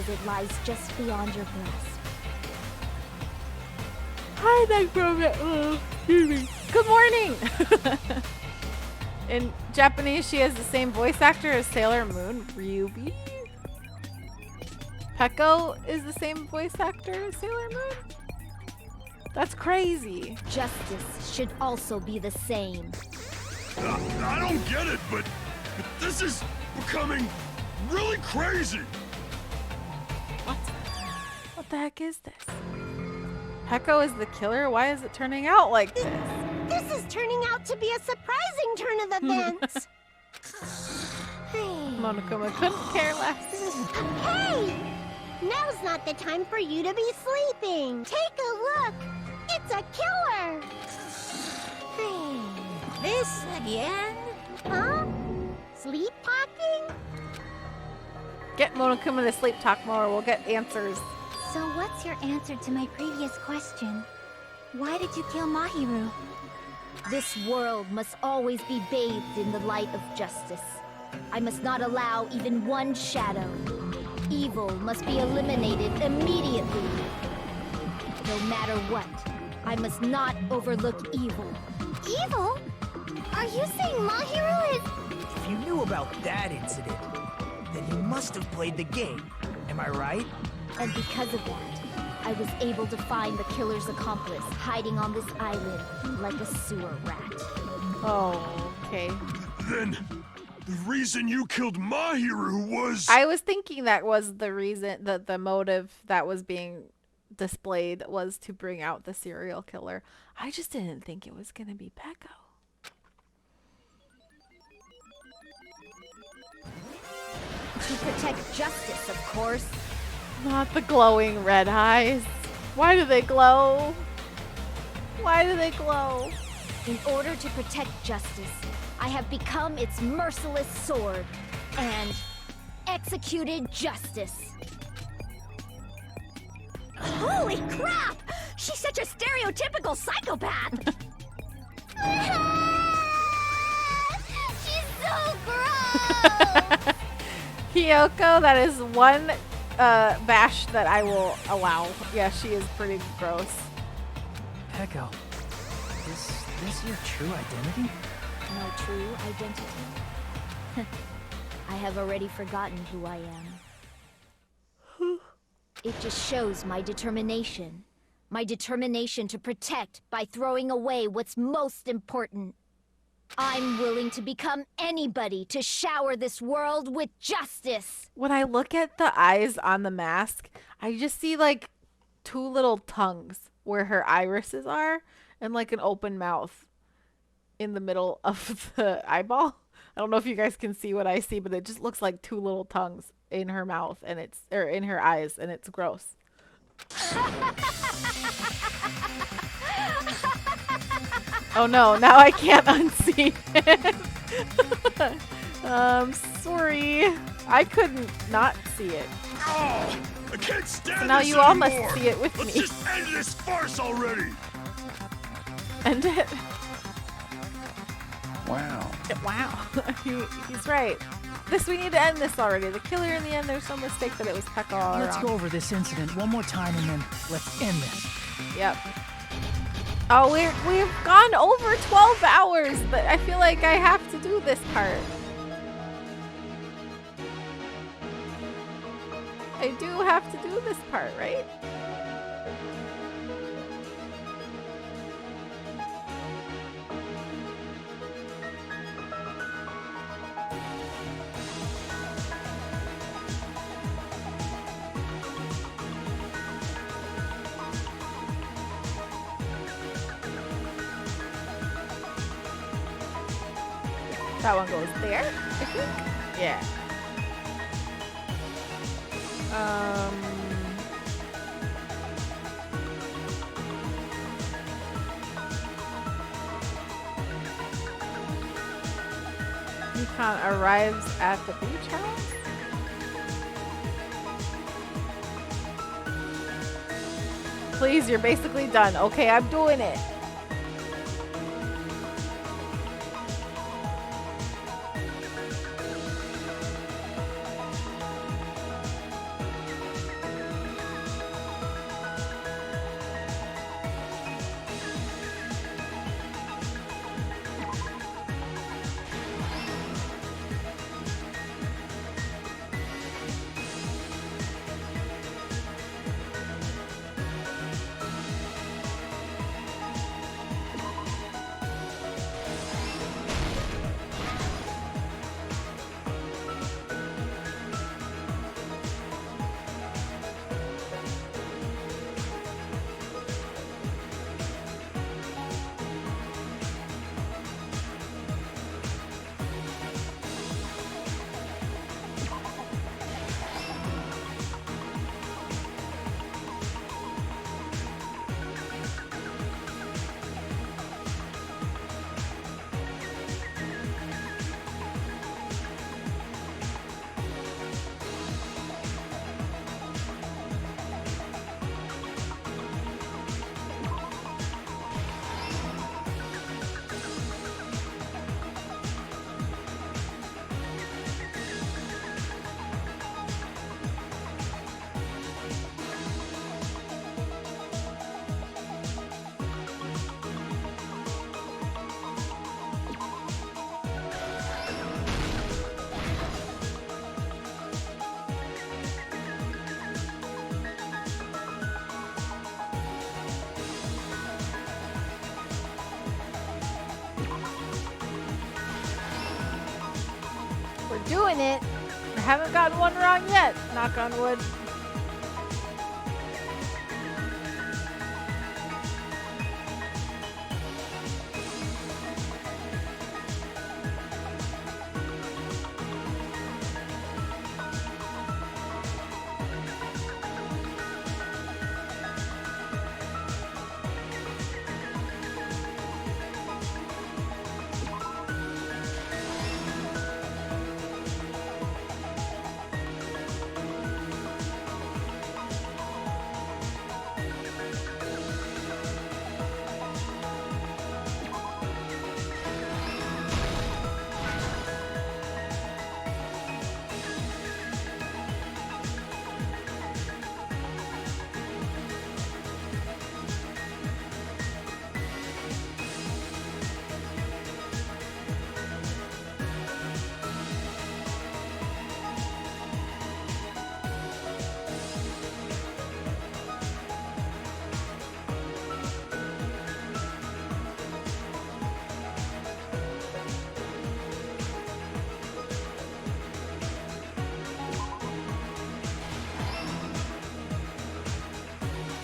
as it lies just beyond your grasp. Hi, Danganronpa. Excuse me. Good morning. In Japanese, she has the same voice actor as Sailor Moon, Ryubi. Peko is the same voice actor as Sailor Moon? That's crazy. Justice should also be the same. I don't get it, but this is becoming really crazy. What the heck is this? Peko is the killer? Why is it turning out like this? This is turning out to be a surprising turn of events. Monokuma couldn't care less. Hey! Now's not the time for you to be sleeping. Take a look. It's a killer. This again? Huh? Sleep talking? Get Monokuma to sleep talk more. We'll get answers. So what's your answer to my previous question? Why did you kill Mahiru? This world must always be bathed in the light of justice. I must not allow even one shadow. Evil must be eliminated immediately. No matter what, I must not overlook evil. Evil? Are you saying Mahiru is... If you knew about that incident, then you must have played the game. Am I right? And because of that, I was able to find the killer's accomplice hiding on this island like a sewer rat. Oh, okay. Then the reason you killed Mahiru was... I was thinking that was the reason, that the motive that was being displayed was to bring out the serial killer. I just didn't think it was going to be Peko. To protect justice, of course. Not the glowing red eyes. Why do they glow? Why do they glow? In order to protect justice, I have become its merciless sword and executed justice. Holy crap! She's such a stereotypical psychopath! She's so gross! Hiyoko, that is one bash that I will allow. Yeah, she is pretty gross. Peko, is this your true identity? My true identity? I have already forgotten who I am. It just shows my determination. My determination to protect by throwing away what's most important. I'm willing to become anybody to shower this world with justice. When I look at the eyes on the mask, I just see like two little tongues where her irises are and like an open mouth in the middle of the eyeball. I don't know if you guys can see what I see, but it just looks like two little tongues in her mouth and in her eyes, and it's gross. Oh no, now I can't unsee it. Sorry. I couldn't not see it. Oh, I can't stand So now this you all must anymore. see it with Let's me. just end this farce already. End it. Wow. Wow. He's right. We need to end this already. The killer in the end, there's no mistake that it was Peko all Let's around. go over this incident one more time and then let's end this. Yep. Oh, we've gone over 12 hours, but I feel like I have to do this part. I do have to do this part, right? That one goes there, I think. Yeah. Yukon arrives at the beach house. Please, you're basically done. Okay, I'm doing it. doing it. I haven't gotten one wrong yet. Knock on wood.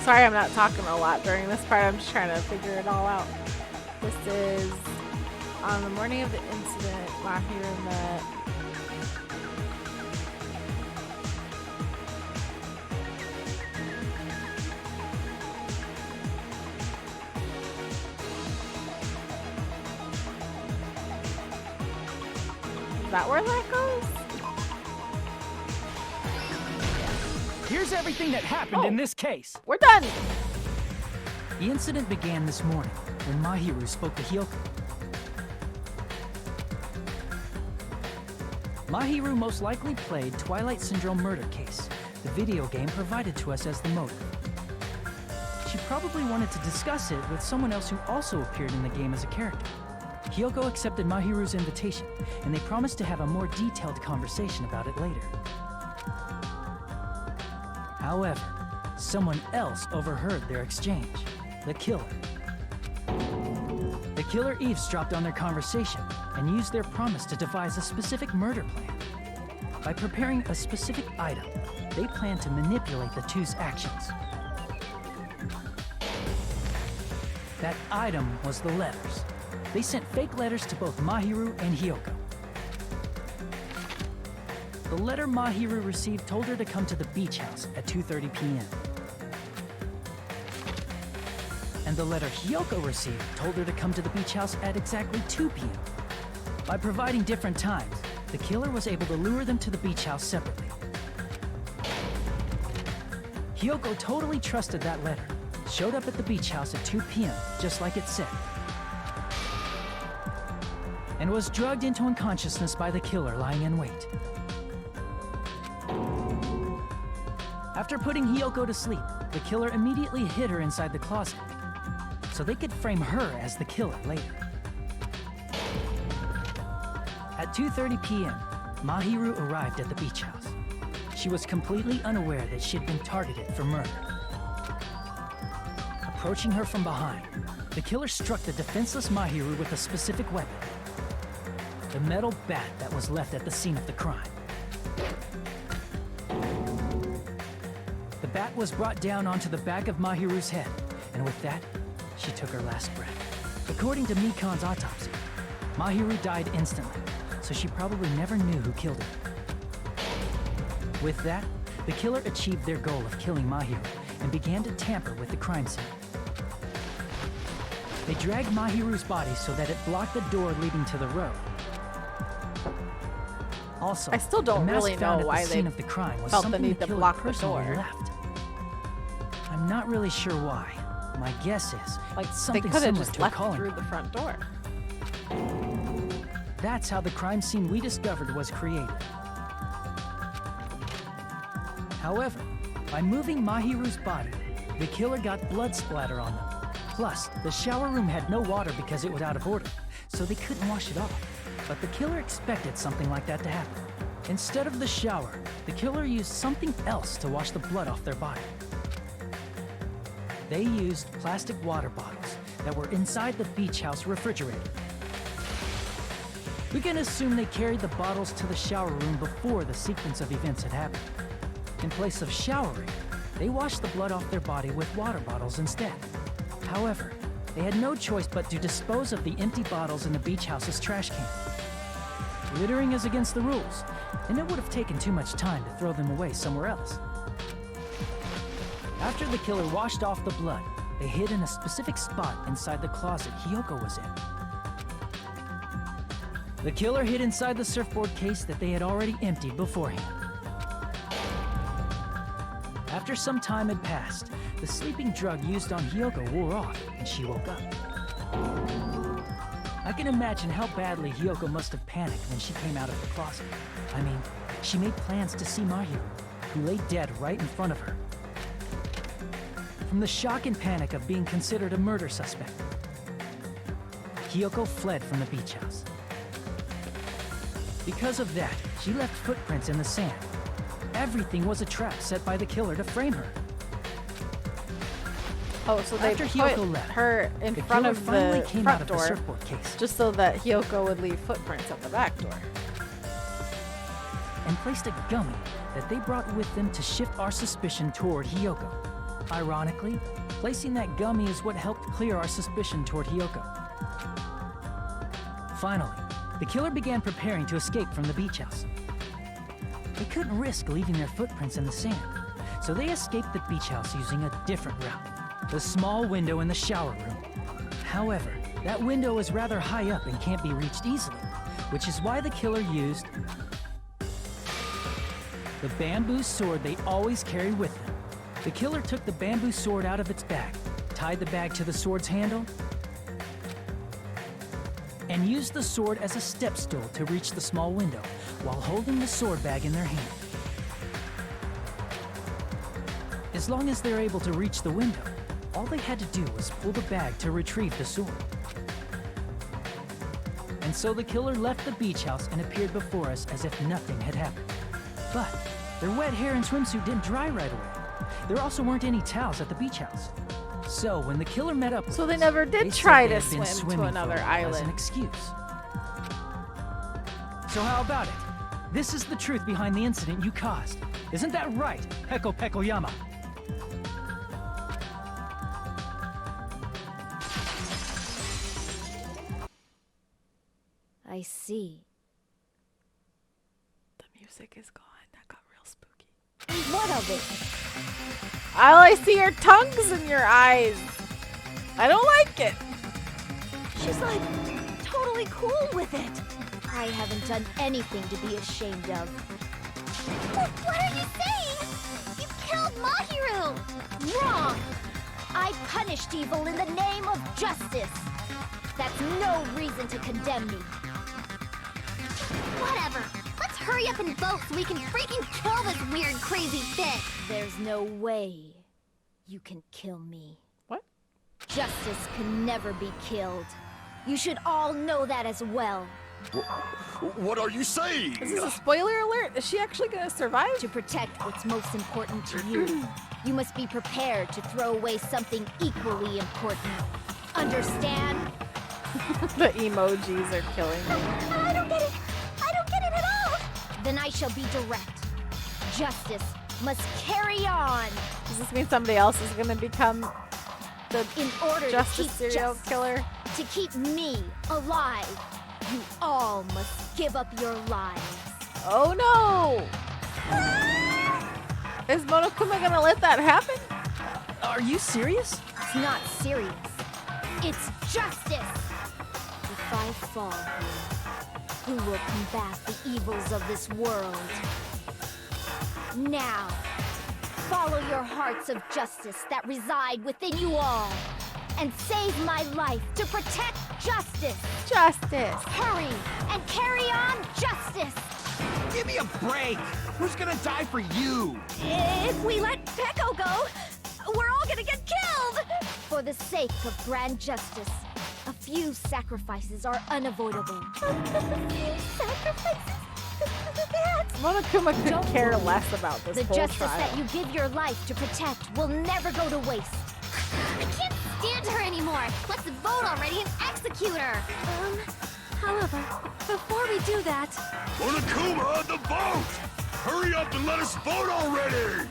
Sorry I'm not talking a lot during this part. I'm just trying to figure it all out. This is on the morning of the incident. Mahiru met Is that where that goes? Here's everything that happened in this case. We're done! The incident began this morning when Mahiru spoke to Hyoko. Mahiru most likely played Twilight Syndrome Murder Case, the video game provided to us as the motive. She probably wanted to discuss it with someone else who also appeared in the game as a character. Hyoko accepted Mahiru's invitation, and they promised to have a more detailed conversation about it later. However, someone else overheard their exchange, the killer. The killer eavesdropped on their conversation and used their promise to devise a specific murder plan. By preparing a specific item, they planned to manipulate the two's actions. That item was the letters. They sent fake letters to both Mahiru and Hyoko. The letter Mahiru received told her to come to the beach house at 2:30 p.m. And the letter Hyoko received told her to come to the beach house at exactly 2 p.m. By providing different times, the killer was able to lure them to the beach house separately. Hyoko totally trusted that letter, showed up at the beach house at 2 p.m., just like it said, and was drugged into unconsciousness by the killer lying in wait. After putting Hyoko to sleep, the killer immediately hid her inside the closet, so they could frame her as the killer later. At 2:30 p.m., Mahiru arrived at the beach house. She was completely unaware that she had been targeted for murder. Approaching her from behind, the killer struck the defenseless Mahiru with a specific weapon, the metal bat that was left at the scene of the crime. The bat was brought down onto the back of Mahiru's head, and with that, she took her last breath. According to Mikan's autopsy, Mahiru died instantly, so she probably never knew who killed her. With that, the killer achieved their goal of killing Mahiru and began to tamper with the crime scene. They dragged Mahiru's body so that it blocked the door leading to the road. Also, I still don't the mask really found know at why the they scene of the crime was felt the something need to killer block the personally door. left. I'm not really sure why. My guess is Like, it's they something could have similar just to a left calling through card. the front door. That's how the crime scene we discovered was created. However, by moving Mahiru's body, the killer got blood splatter on them. Plus, the shower room had no water because it was out of order, so they couldn't wash it off. But the killer expected something like that to happen. Instead of the shower, the killer used something else to wash the blood off their body. They used plastic water bottles that were inside the beach house refrigerator. We can assume they carried the bottles to the shower room before the sequence of events had happened. In place of showering, they washed the blood off their body with water bottles instead. However, they had no choice but to dispose of the empty bottles in the beach house's trash can. Littering is against the rules, and it would have taken too much time to throw them away somewhere else. After the killer washed off the blood, they hid in a specific spot inside the closet Hiyoko was in. The killer hid inside the surfboard case that they had already emptied beforehand. After some time had passed, the sleeping drug used on Hiyoko wore off, and she woke up. I can imagine how badly Hiyoko must have panicked when she came out of the closet. I mean, she made plans to see Mahiru, who lay dead right in front of her. From the shock and panic of being considered a murder suspect, Hiyoko fled from the beach house. Because of that, she left footprints in the sand. Everything was a trap set by the killer to frame her. Oh, so they After put Hiyoko left, her in the front killer of finally the came out front of the door, surfboard case just so that Hiyoko would leave footprints at the back door. and placed a gummy that they brought with them to shift our suspicion toward Hiyoko. Ironically, placing that gummy is what helped clear our suspicion toward Hiyoko. Finally, the killer began preparing to escape from the beach house. They couldn't risk leaving their footprints in the sand, so they escaped the beach house using a different route, the small window in the shower room. However, that window is rather high up and can't be reached easily, which is why the killer used the bamboo sword they always carried with them. The killer took the bamboo sword out of its bag, tied the bag to the sword's handle, and used the sword as a step stool to reach the small window while holding the sword bag in their hand. As long as they're able to reach the window, all they had to do was pull the bag to retrieve the sword. And so the killer left the beach house and appeared before us as if nothing had happened. But their wet hair and swimsuit didn't dry right away. There also weren't any towels at the beach house. So when the killer met up with So they us, never did they said try they to had been swim to swimming another for a while as an island. excuse. So how about it? This is the truth behind the incident you caused. Isn't that right, Peko Pekoyama? I see. The music is gone. That got real spooky. What of it? All I see are tongues in your eyes. I don't like it. She's like totally cool with it. I haven't done anything to be ashamed of. What are you saying? You killed Mahiru! Wrong! I punished evil in the name of justice. That's no reason to condemn me. Whatever. Let's hurry up and vote so we can freaking kill this weird, crazy thing. There's no way you can kill me. What? Justice can never be killed. You should all know that as well. What are you saying? Is this a spoiler alert? Is she actually gonna survive? To protect what's most important to you, you must be prepared to throw away something equally important. Understand? The emojis are killing me. I don't get it. I don't get it at all. Then I shall be direct. Justice must carry on. Does this mean somebody else is gonna become the In order justice to keep serial justice, killer? to keep me alive, you all must give up your lives. Oh no! Is Monokuma gonna let that happen? Are you serious? It's not serious. It's justice. If I fall here, who will combat the evils of this world? Now, follow your hearts of justice that reside within you all, and save my life to protect justice. Justice! Hurry and carry on justice. Give me a break! Who's gonna die for you? If we let Peko go, we're all gonna get killed! For the sake of grand justice, a few sacrifices are unavoidable. Sacrifices? Monokuma could Don't care worry. less about this The whole justice trial. that you give your life to protect will never go to waste. I can't stand her anymore. Let's vote already and execute her. However, before we do that, Onakuma, the vote! Hurry up and let us vote already!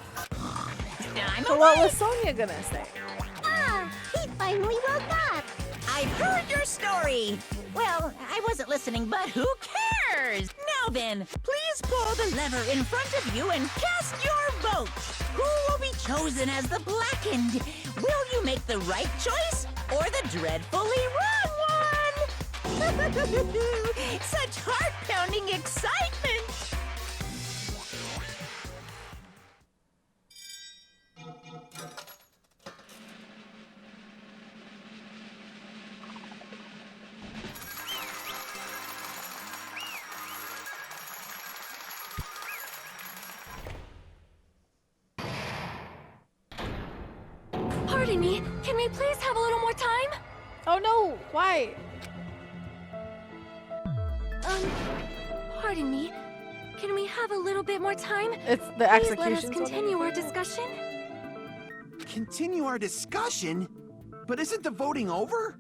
I'm So what was Sonia gonna say? Ah, he finally woke up. I've heard your story. Well, I wasn't listening, but who cares? Now then, please pull the lever in front of you and cast your vote. Who will be chosen as the blackened? Will you make the right choice or the dreadfully wrong one? Such heart-pounding excitement! Pardon me, can we please have a little more time? Oh no, why? Pardon me, can we have a little bit more time? It's the Please let us execution. continue our discussion. Continue our discussion? But isn't the voting over?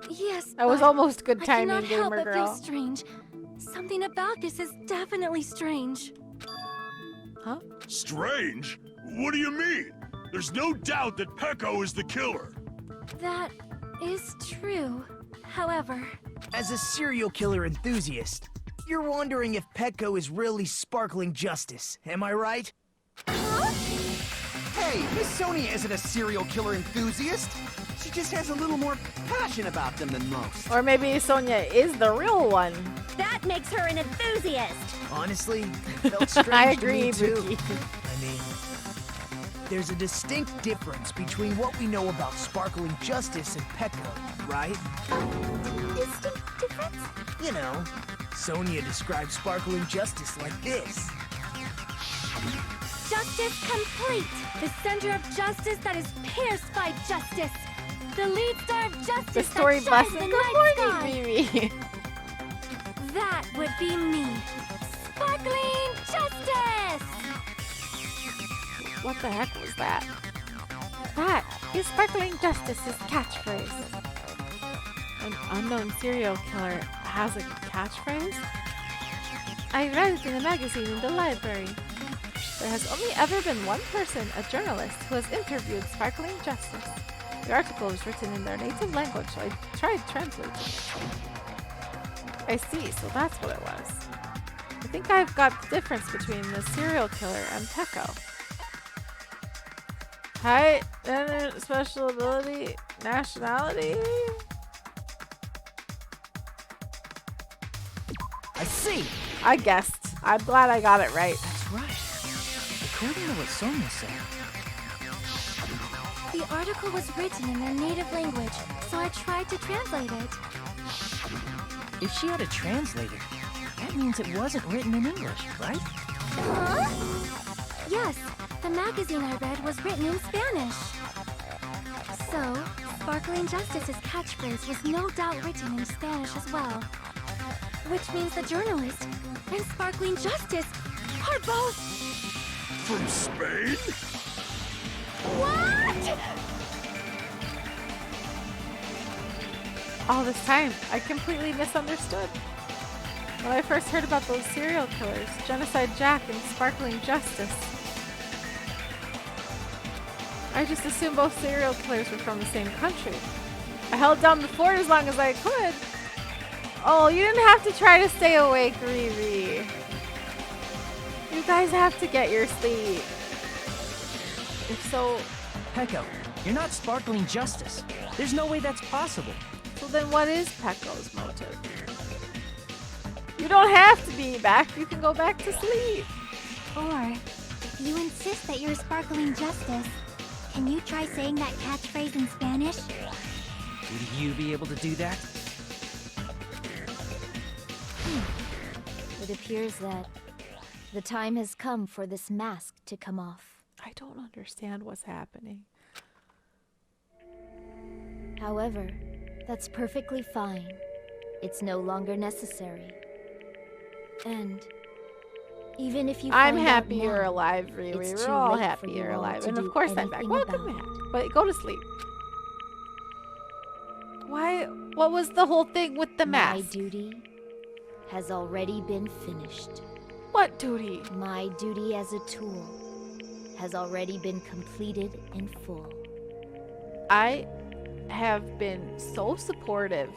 Yes, That was but almost good I timing, cannot help gamer but feel girl. strange. Something about this is definitely strange. Huh? Strange? What do you mean? There's no doubt that Pecco is the killer. That is true. However, As a serial killer enthusiast, you're wondering if Petco is really sparkling justice, am I right? Hey, Miss Sonia isn't a serial killer enthusiast. She just has a little more passion about them than most. Or maybe Sonia is the real one. That makes her an enthusiast. Honestly, it felt strange I to me agree, too. Vicky. I mean, there's a distinct difference between what we know about sparkling justice and Petco, right? Distinct difference? You know, Sonia describes sparkling justice like this. justice complete. The center of justice that is pierced by justice. The lead star of justice The story that shines lesson. the Good night morning, sky. Mimi. That would be me. Sparkling justice! What the heck was that? That is Sparkling Justice's catchphrase. An unknown serial killer has a catchphrase? I read it in a magazine in the library. There has only ever been one person, a journalist, who has interviewed Sparkling Justice. The article was written in their native language, so I tried translating it. I see, so that's what it was. I think I've got the difference between the serial killer and Pecco. Height, gender, special ability, nationality. I see. I guessed. I'm glad I got it right. That's right. According to what Sonia said, The article was written in their native language, so I tried to translate it. if she had a translator, that means it wasn't written in English, right? Huh? Yes, the magazine I read was written in Spanish. So, Sparkling Justice's catchphrase was no doubt written in Spanish as well. Which means the journalist and Sparkling Justice are both... From Spain? What? All this time, I completely misunderstood. When I first heard about those serial killers, Genocide Jack and Sparkling Justice, I just assumed both serial killers were from the same country. I held down the fort as long as I could. Oh, you didn't have to try to stay awake, Riri. You guys have to get your sleep. If so, Pecco, you're not sparkling justice. There's no way that's possible. so then what is Pecco's motive? You don't have to be back. You can go back to sleep. Or, if you insist that you're Sparkling Justice, can you try saying that catchphrase in Spanish? Would you be able to do that? It appears that the time has come for this mask to come off. I don't understand what's happening. However, that's perfectly fine. It's no longer necessary. And even if you I'm find out happy you're now, alive, Riri. it's We're too all late for happy you you're all alive. to And of do course I'm back. anything Welcome about back. it. But go to sleep. Why? What was the whole thing with the My mask? duty has already been finished. What duty? My duty as a tool has already been completed in full. I have been so supported,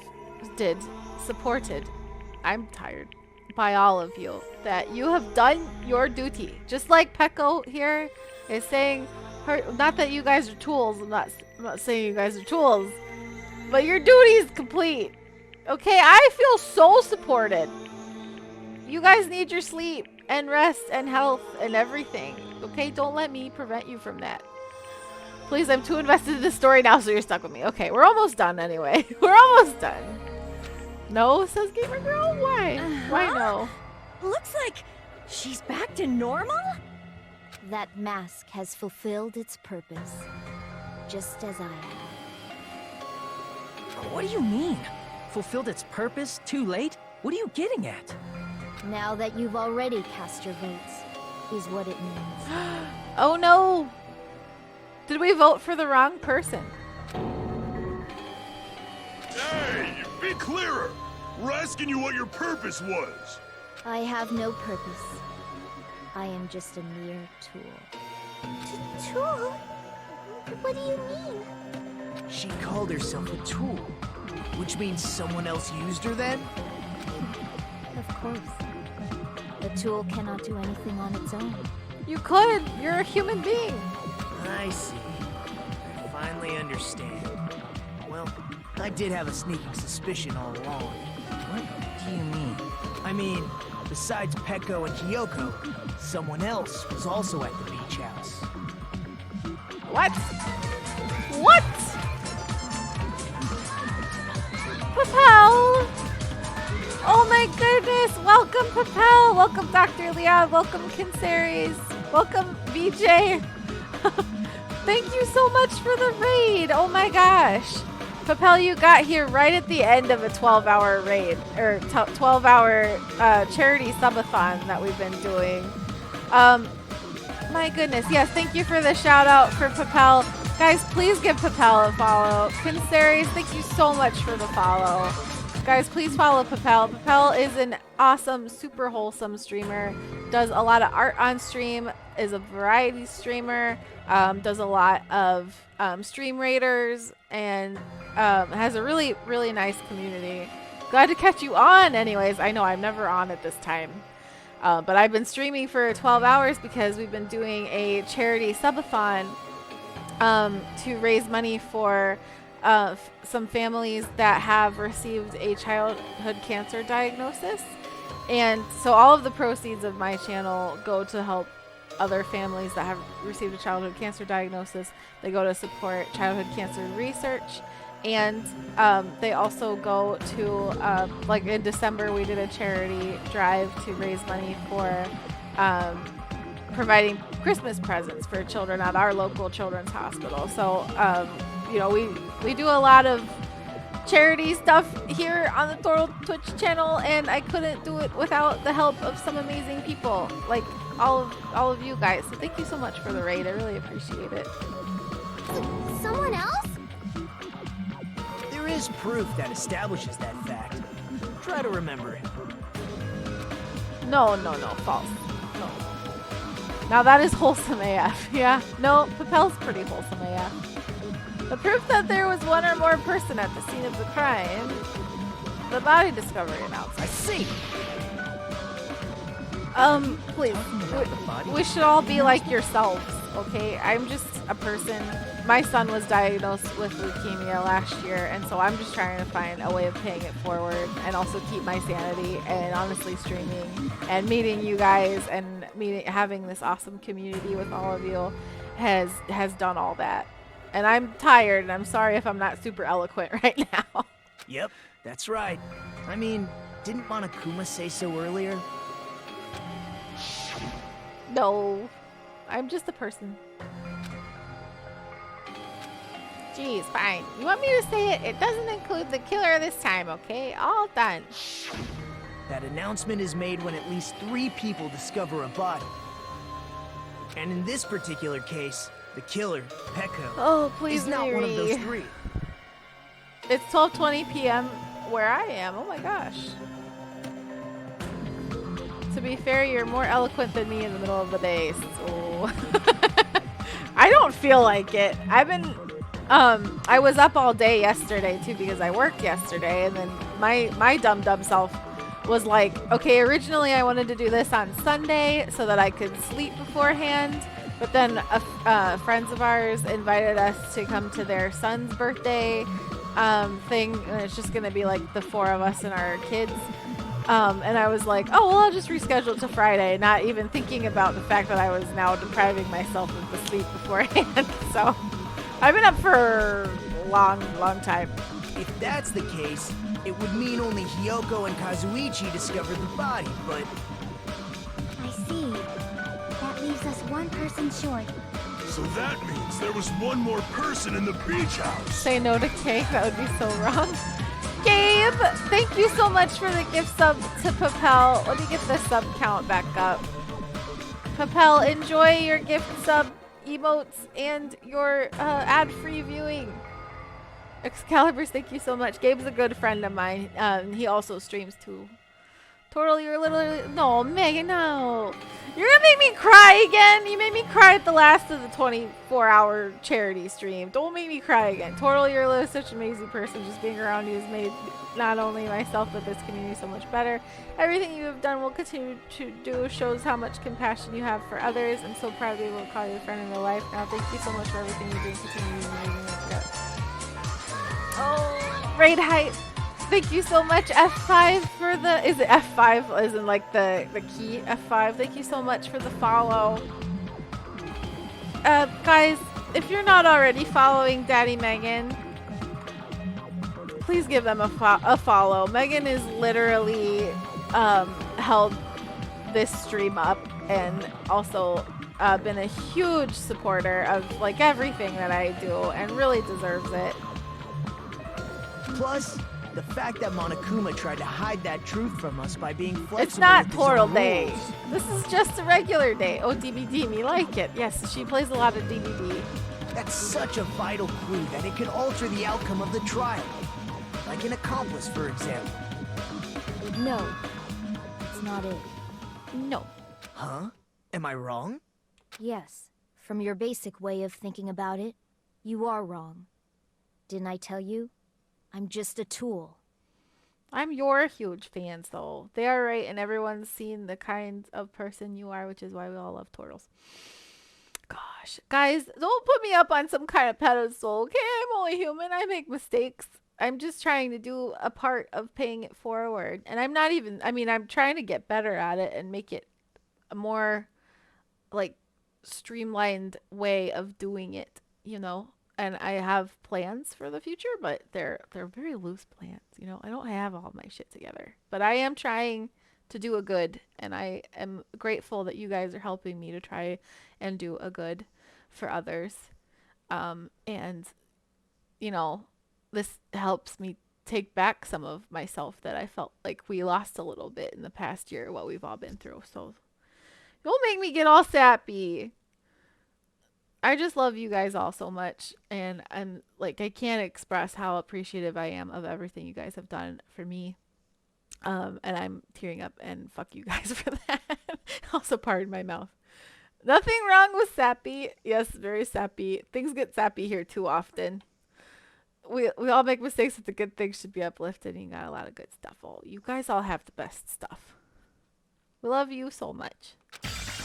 I'm tired, by all of you, that you have done your duty. Just like Pecco here is saying, not that you guys are tools, I'm not saying you guys are tools, but your duty is complete. Okay, I feel so supported. You guys need your sleep and rest and health and everything. Okay, don't let me prevent you from that. Please, I'm too invested in this story now, so you're stuck with me. Okay, we're almost done anyway. We're almost done. No, says Gamer Girl? Why? Why no? Looks like she's back to normal? That mask has fulfilled its purpose, just as I have. What do you mean? Fulfilled its purpose? Too late? What are you getting at? Now that you've already cast your votes, is what it means. Oh no! Did we vote for the wrong person? Hey, be clearer. We're asking you what your purpose was. I have no purpose. I am just a mere tool. Tool? What do you mean? She called herself a tool, which means someone else used her then? Of course. A tool cannot do anything on its own. You could. You're a human being. I see. I finally understand. Well, I did have a sneaking suspicion all along. What do you mean? I mean, besides Pecco and Kyoko, someone else was also at the beach house. What? What? Papel! Oh my goodness! Welcome, Papel! Welcome, Dr. Leon! Welcome, Kinseries! Welcome, BJ! Thank you so much for the raid! Oh my gosh! Papel, you got here right at the end of a 12-hour raid, or 12-hour charity subathon that we've been doing. My goodness, yes, thank you for the shout out for Papel. Guys, please give Papel a follow. Kinseries, thank you so much for the follow. Guys, please follow Papel. Papel is an awesome, super wholesome streamer. Does a lot of art on stream, is a variety streamer, does a lot of stream raiders, and has a really, really nice community. Glad to catch you on anyways. I know I'm never on at this time. But I've been streaming for 12 hours because we've been doing a charity subathon to raise money for some families that have received a childhood cancer diagnosis. And so all of the proceeds of my channel go to help other families that have received a childhood cancer diagnosis. They go to support childhood cancer research. And they also go to, like in December, we did a charity drive to raise money for providing Christmas presents for children at our local children's hospital. So, you know, we do a lot of charity stuff here on the Tordtle Twitch channel, and I couldn't do it without the help of some amazing people, like all of you guys. So thank you so much for the raid. I really appreciate it. Someone else? There is proof that establishes that fact. Try to remember it. No, false. No. Now that is wholesome AF. Yeah. No, Papel's pretty wholesome AF. The proof that there was one or more person at the scene of the crime. The body discovery announcement. I see. Please. We should all be like yourselves, okay? I'm just a person. My son was diagnosed with leukemia last year, and so I'm just trying to find a way of paying it forward and also keep my sanity, and honestly streaming and meeting you guys and having this awesome community with all of you has done all that. And I'm tired, and I'm sorry if I'm not super eloquent right now. Yep, that's right. I mean, didn't Monokuma say so earlier? No, I'm just a person. Jeez, fine. You want me to say it? It doesn't include the killer this time, okay? All done. That announcement is made when at least 3 people discover a body. And in this particular case, the killer, Pecco, Oh, please, is not one of those 3. It's 12:20 p.m. where I am. Oh my gosh. be fair, you're more eloquent than me in the middle of the day, so... I don't feel like it. I've been... I was up all day yesterday, too, because I worked yesterday, and then my dumb self was like, okay, originally I wanted to do this on Sunday so that I could sleep beforehand, but then friends of ours invited us to come to their son's birthday thing, and it's just gonna be like the 4 of us and our kids. And I was like, oh, well, I'll just reschedule to Friday, not even thinking about the fact that I was now depriving myself of the sleep beforehand. So I've been up for a long time. If that's the case, it would mean only Hiyoko and Kazuichi discovered the body, but... I see. That leaves us one person short. So that means there was one more person in the beach house. Say no to cake, that would be so wrong. Gabe, thank you so much for the gift sub to Papel. Let me get the sub count back up. Papel, enjoy your gift sub emotes and your ad-free viewing. Excaliburs, thank you so much. Gabe's a good friend of mine. He also streams too. Tordtle, you're literally... No, Megan, no. You're gonna make me cry again? You made me cry at the last of the 24-hour charity stream. Don't make me cry again. Tordle, you're literally such an amazing person. Just being around you has made not only myself but this community so much better. Everything you have done will continue to do shows how much compassion you have for others. I'm so proud to be able to call you a friend in real life. Now, thank you so much for everything you do and continue to make me. Oh, raid height. Thank you so much, F5, for the... Is it F5? As in, like, the key F5? Thank you so much for the follow. Guys, if you're not already following Daddy Megan, please give them a follow. Megan is literally held this stream up and also been a huge supporter of, like, everything that I do and really deserves it. Plus, the fact that Monokuma tried to hide that truth from us by being flexible. It's not with his own Tordle Day. rules. This is just a regular day. Oh, DBD, me like it. Yes, she plays a lot of DBD. That's such a vital clue that it could alter the outcome of the trial. Like an accomplice, for example. No, it's not it. No. Huh? Am I wrong? Yes, from your basic way of thinking about it, you are wrong. Didn't I tell you? I'm just a tool. I'm your huge fans, though. They are right, and everyone's seen the kind of person you are, which is why we all love Tordles. Gosh. Guys, don't put me up on some kind of pedestal, okay? I'm only human. I make mistakes. I'm just trying to do a part of paying it forward. And I'm not even... I mean, I'm trying to get better at it and make it a more, like, streamlined way of doing it, you know? And I have plans for the future, but they're very loose plans, you know? I don't have all my shit together. But I am trying to do a good, and I am grateful that you guys are helping me to try and do a good for others. And, you know, this helps me take back some of myself that I felt like we lost a little bit in the past year, what we've all been through. So don't make me get all sappy. I just love you guys all so much, and I'm like, I can't express how appreciative I am of everything you guys have done for me. And I'm tearing up, and fuck you guys for that. Also, pardon my mouth. Nothing wrong with sappy. Yes, very sappy. Things get sappy here too often. We all make mistakes, but the good things should be uplifted, and you got a lot of good stuff. Oh, you guys all have the best stuff. We love you so much.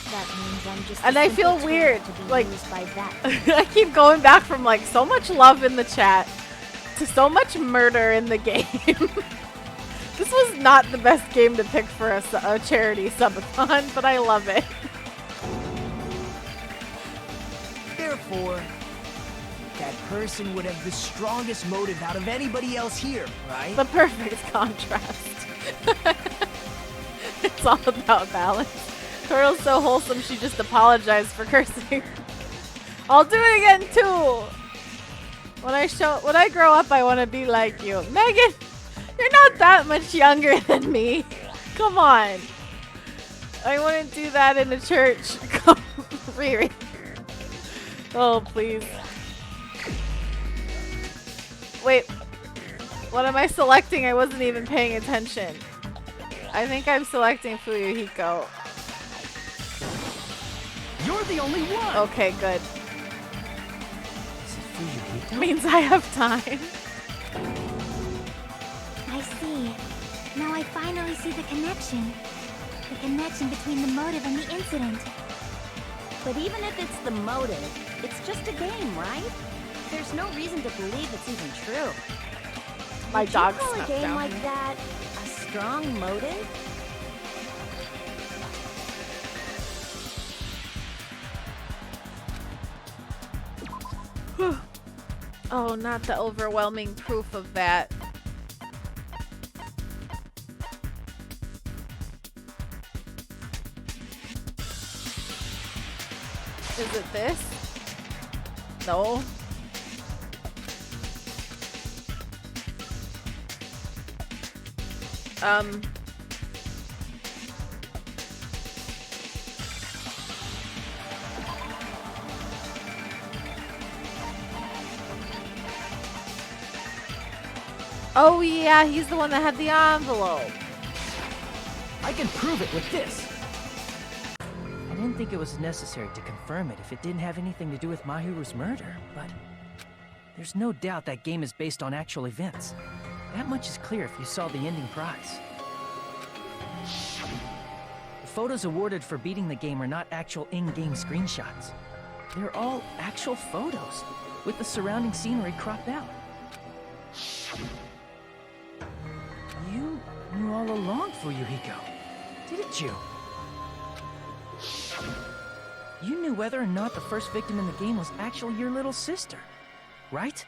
That means I'm just and I feel weird, like, by that. I keep going back from, like, so much love in the chat to so much murder in the game. This was not the best game to pick for a charity subathon, but I love it. Therefore, that person would have the strongest motive out of anybody else here, right? The perfect contrast. It's all about balance. Tordle's so wholesome, she just apologized for cursing. I'll do it again too. When I grow up, I want to be like you. Megan, you're not that much younger than me. Come on. I wouldn't do that in a church. Come, Riri. Oh, please. Wait. What am I selecting? I wasn't even paying attention. I think I'm selecting Fuyuhiko. You're the only one! Okay, good. Is it Fuyuhiko? Means I have time. I see. Now I finally see the connection. The connection between the motive and the incident. But even if it's the motive, it's just a game, right? There's no reason to believe it's even true. My Would dog you call a snuck game down like here. that a strong motive? Oh, not the overwhelming proof of that. Is it this? No. Oh yeah, he's the one that had the envelope. I can prove it with this. I didn't think it was necessary to confirm it if it didn't have anything to do with Mahiru's murder, but there's no doubt that game is based on actual events. That much is clear if you saw the ending prize. The photos awarded for beating the game are not actual in-game screenshots. They're all actual photos, with the surrounding scenery cropped out. You knew all along, Fuyuhiko, didn't you? You knew whether or not the first victim in the game was actually your little sister, right?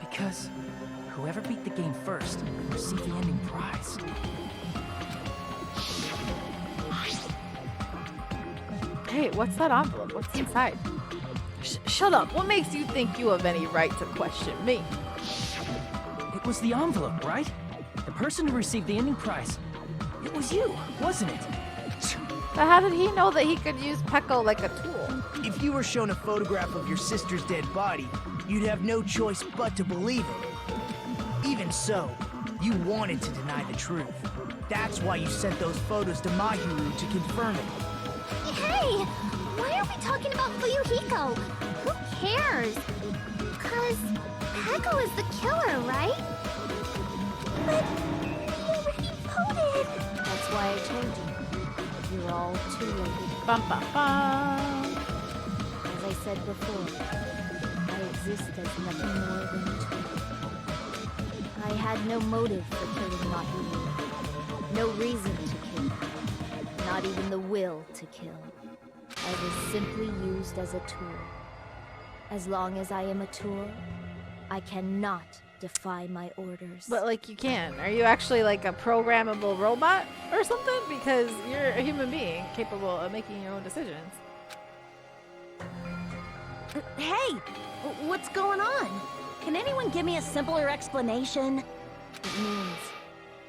Because whoever beat the game first received the ending prize. Hey, what's that envelope? What's inside? Shut up. What makes you think you have any right to question me? It was the envelope, right? The person who received the ending prize. It was you, wasn't it? But how did he know that he could use Peko like a tool? If you were shown a photograph of your sister's dead body, you'd have no choice but to believe it. Even so, you wanted to deny the truth. That's why you sent those photos to Mahiru to confirm it. Hey! Why are we talking about Fuyuhiko? Who cares? 'Cause Peko is the killer, right? But he already voted! That's why I told you. You're all too late. Bum, bum, bum. As I said before, I exist as nothing more than a tool. I had no motive for killing Mahiru. No reason to kill. Not even the will to kill. I was simply used as a tool. As long as I am a tool, I cannot defy my orders. But like you can. Are you actually like a programmable robot or something? Because you're a human being capable of making your own decisions. Hey! What's going on? Can anyone give me a simpler explanation? It means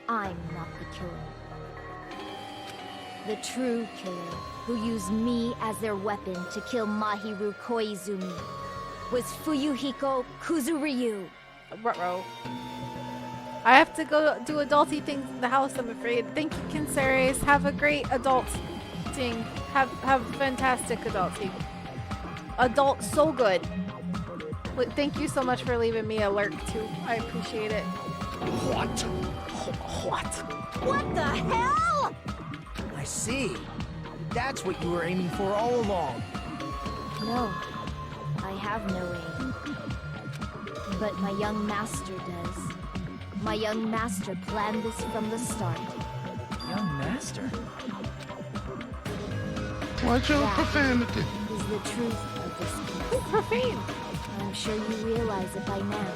I'm not the killer. The true killer, who used me as their weapon to kill Mahiru Koizumi, was Fuyuhiko Kuzuryu. Ruh-roh. I have to go do adulty things in the house, I'm afraid. Thank you, Kinseres. Have a great adulting. Have fantastic adulting. Adult so good. Thank you so much for leaving me a lurk too. I appreciate it. What? What? What the hell? I see. That's what you were aiming for all along. No, I have no aim. But my young master does. My young master planned this from the start. Young master? Watch your That profanity. is the truth of this Who's case. profane? I'm sure you realize it by now,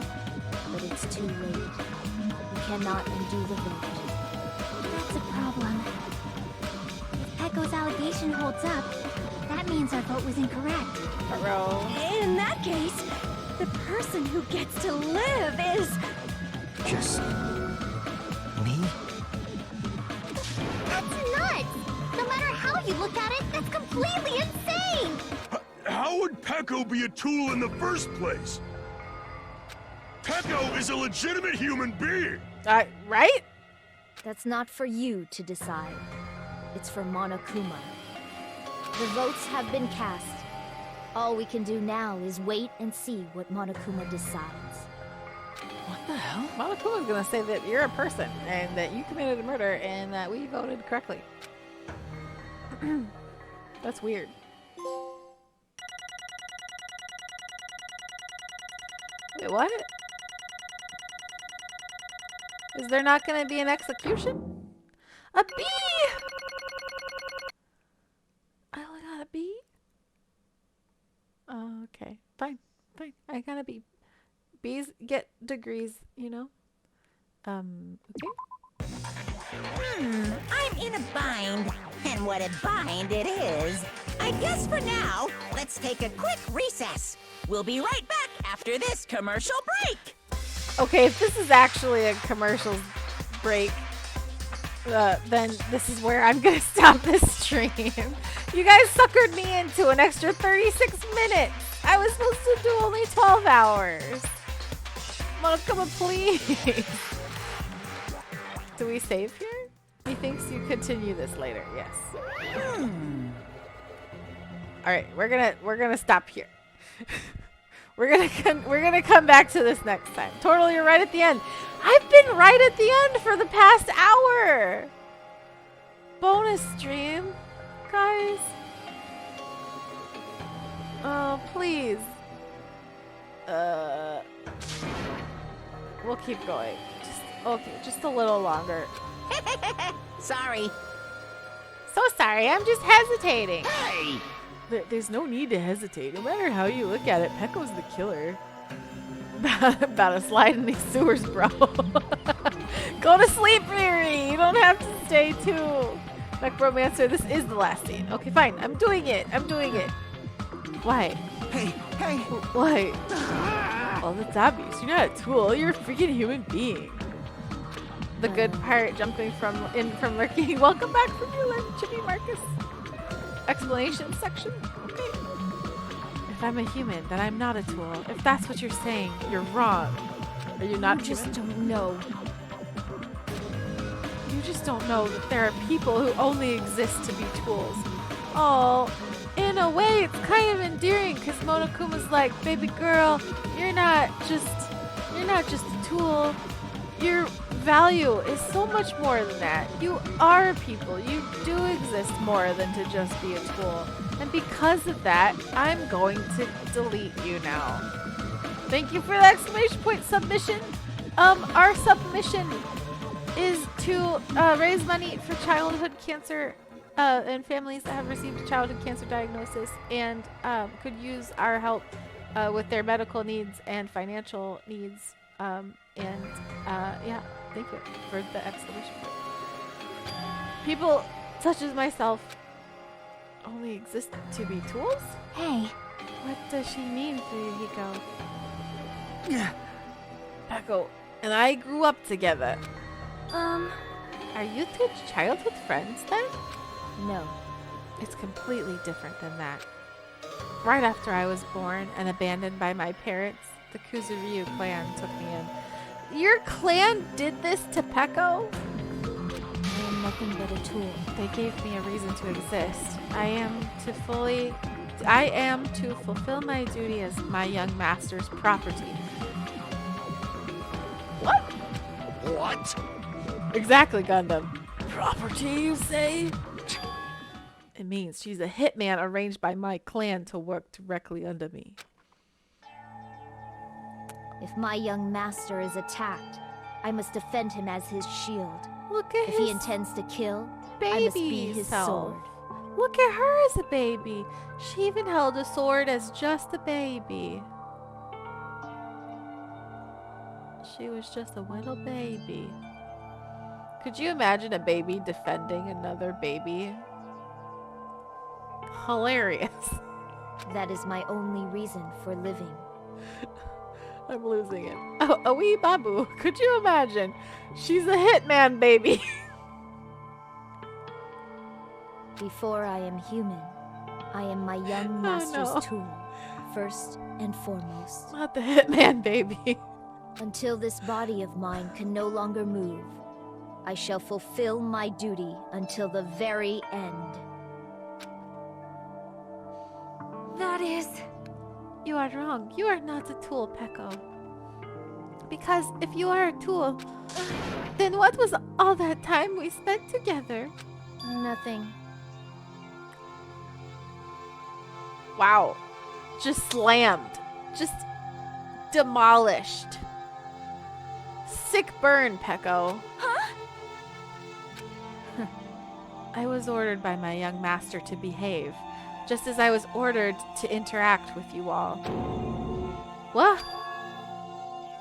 but it's too late. You cannot undo the vote. That's a problem. If Peko's allegation holds up, that means our vote was incorrect. Ruh-roh. In that case, the person who gets to live is... Just... me? That's nuts! No matter how you look at it, that's completely insane! How would Peko be a tool in the first place? Peko is a legitimate human being. Right? That's not for you to decide. It's for Monokuma. The votes have been cast. All we can do now is wait and see what Monokuma decides. What the hell? Monokuma's gonna say that you're a person and that you committed a murder and that we voted correctly. That's weird. Wait, what? Is there not gonna be an execution? A bee! I only got a bee? Oh, okay. Fine. Fine. I got a bee. Bees get degrees, you know? Okay. I'm in a bind. And what a bind it is. I guess for now, let's take a quick recess. We'll be right back after this commercial break. Okay, if this is actually a commercial break, then this is where I'm gonna stop this stream. You guys suckered me into an extra 36 minutes. I was supposed to do only 12 hours. Monokuma, please. Do we save here? He thinks you continue this later. Yes. All right, we're gonna stop here. We're gonna come back to this next time. Tordtle, you're right at the end. I've been right at the end for the past hour. Bonus stream, guys. Oh, please. We'll keep going. Just a little longer. Sorry. So sorry, I'm just hesitating. Hey! There's no need to hesitate. No matter how you look at it, Pecco's the killer. About to slide in these sewers, bro. Go to sleep, Riri. You don't have to stay too. Necromancer, this is the last scene. Okay, fine. I'm doing it. Why? Hey, hey! Why? Oh, that's obvious. You're not a tool. You're a freaking human being. The good part, jumping from lurking. Welcome back from your lunch, Jimmy Marcus. Explanation section. Okay. If I'm a human, then I'm not a tool. If that's what you're saying, you're wrong. Are you not You human? just don't know. You just don't know that there are people who only exist to be tools. Oh, in a way, it's kind of endearing because Monokuma's like, baby girl, you're not just a tool. Your value is so much more than that. You are people. You do exist more than to just be a tool. And because of that, I'm going to delete you now. Thank you for the exclamation point submission. Our submission is to raise money for childhood cancer and families that have received a childhood cancer diagnosis and could use our help with their medical needs and financial needs. Yeah, thank you for the exclamation point. People such as myself only exist to be tools? Hey, What does she mean, Fuyuhiko? Pecco and I grew up together. Are you two childhood friends then? No. It's completely different than that. Right after I was born and abandoned by my parents, the Kuzuryu clan took me in. Your clan did this to Pecco? I am nothing but a tool. They gave me a reason to exist. I am to fulfill my duty as my young master's property. What? What? Exactly, Gundam. Property, you say? It means she's a hitman arranged by my clan to work directly under me. If my young master is attacked, I must defend him as his shield. Look at If he intends to kill, I must be baby his self. sword. Look at her as a baby. She even held a sword as just a baby. She was just a little baby. Could you imagine a baby defending another baby? Hilarious. That is my only reason for living. I'm losing it. Oh, a wee babu. Could you imagine? She's a hitman baby. Before I am human, I am my young master's no. tool, first and foremost. Not the hitman baby. Until this body of mine can no longer move, I shall fulfill my duty until the very end. That is... You are wrong. You are not a tool, Peko. Because if you are a tool, then what was all that time we spent together? Nothing. Wow. Just slammed. Just demolished. Sick burn, Peko. Huh? I was ordered by my young master to behave, just as I was ordered to interact with you all. What?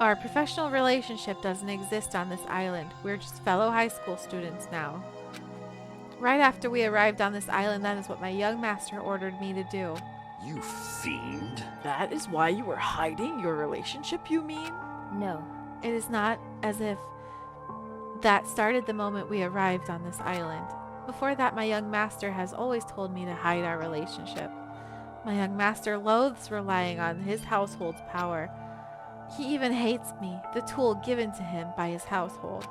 Our professional relationship doesn't exist on this island. We're just fellow high school students now. Right after we arrived on this island, that is what my young master ordered me to do. You fiend. That is why you were hiding your relationship, you mean? No. It is not as if that started the moment we arrived on this island. Before that, my young master has always told me to hide our relationship. My young master loathes relying on his household's power. He even hates me, the tool given to him by his household.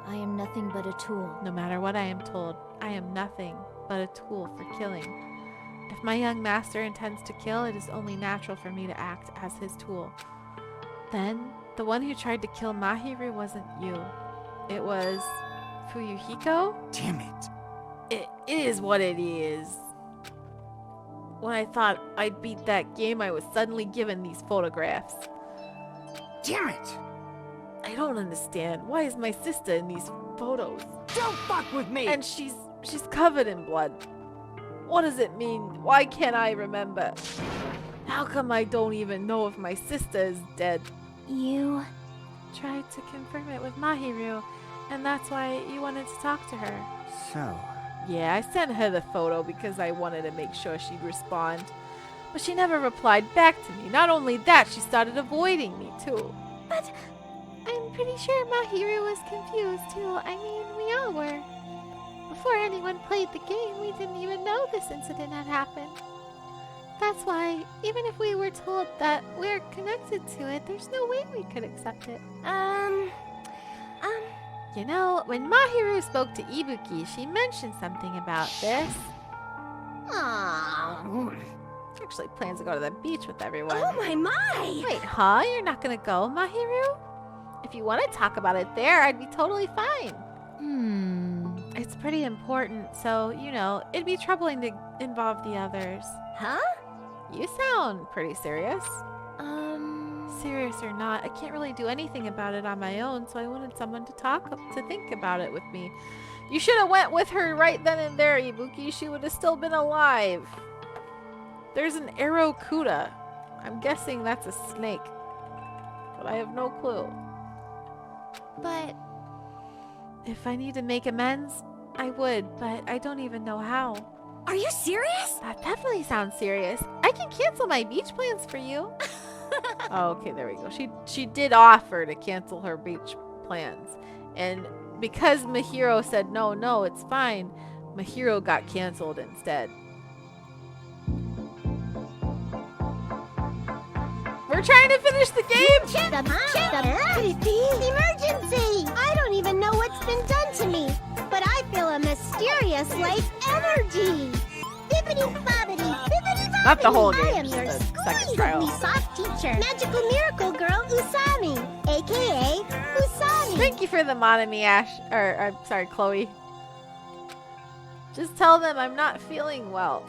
I am nothing but a tool. No matter what I am told, I am nothing but a tool for killing. If my young master intends to kill, it is only natural for me to act as his tool. Then, the one who tried to kill Mahiru wasn't you. It was Fuyuhiko? Damn it. It is what it is. When I thought I'd beat that game, I was suddenly given these photographs. Damn it. I don't understand. Why is my sister in these photos? Don't fuck with me. And she's covered in blood. What does it mean? Why can't I remember? How come I don't even know if my sister is dead? You... Tried to confirm it with Mahiru, and that's why you wanted to talk to her. So, Yeah, I sent her the photo because I wanted to make sure she'd respond. But she never replied back to me. Not only that, she started avoiding me too. But I'm pretty sure Mahiru was confused too. I mean, we all were. Before anyone played the game, we didn't even know this incident had happened. That's why, even if we were told that we're connected to it, there's no way we could accept it. You know, when Mahiru spoke to Ibuki, she mentioned something about this. She actually plans to go to the beach with everyone. Oh my! Wait, huh? You're not gonna go, Mahiru? If you want to talk about it there, I'd be totally fine. It's pretty important, so, you know, it'd be troubling to involve the others. Huh? You sound pretty serious. Serious or not, I can't really do anything about it on my own, so I wanted someone to think about it with me. You should have went with her right then and there, Ibuki. She would have still been alive. There's an Aerocuda. I'm guessing that's a snake, but I have no clue. But If I need to make amends, I would, but I don't even know how. are you serious? That definitely sounds serious. I can cancel my beach plans for you. Oh, okay, there we go. She did offer to cancel her beach plans. And because Mahiro said, no, it's fine, Mahiro got canceled instead. We're trying to finish the game! Emergency! I don't even know what's been done to me, but I feel a mysterious life energy. Not the whole game, I am just your the second trial. soft teacher, magical miracle girl Usami, aka Usami. Thank you for the Monami, Ash. Or, I'm sorry, Chloe. Just tell them I'm not feeling well.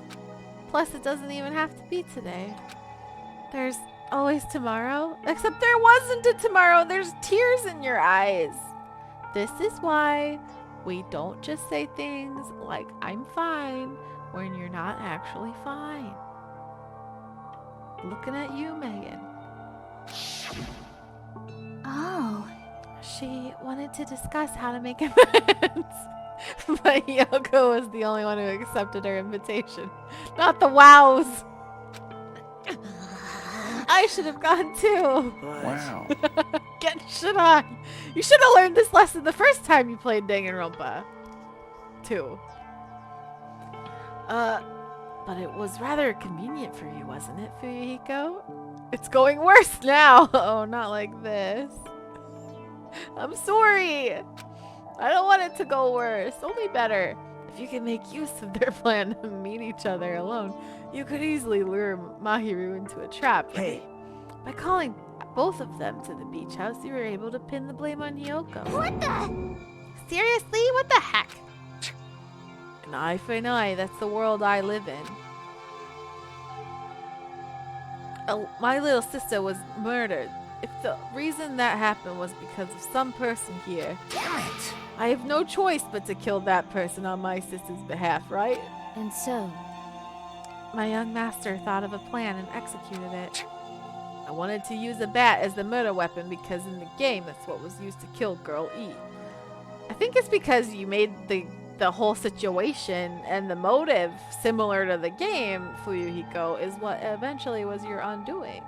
Plus, it doesn't even have to be today. There's always tomorrow. Except there wasn't a tomorrow. There's tears in your eyes. This is why we don't just say things like, I'm fine, when you're not actually fine. Looking at you, Megan. Oh. She wanted to discuss how to make amends. But Yoko was the only one who accepted her invitation. Not the wows. I should have gone too. Wow. Get shit on. You should have learned this lesson the first time you played Danganronpa 2. But it was rather convenient for you, wasn't it, Fuyuhiko? It's going worse now. Oh, not like this. I'm sorry. I don't want it to go worse. Only better. If you can make use of their plan to meet each other alone, you could easily lure Mahiru into a trap. Hey. By calling both of them to the beach house, you were able to pin the blame on Hiyoko. What the? Seriously? What the heck? An eye for an eye. That's the world I live in. Oh, my little sister was murdered. If the reason that happened was because of some person here, Damn it! I have no choice but to kill that person on my sister's behalf, right? And so, My young master thought of a plan and executed it. I wanted to use a bat as the murder weapon because in the game that's what was used to kill Girl E. I think it's because you made the whole situation and the motive similar to the game, Fuyuhiko, is what eventually was your undoing.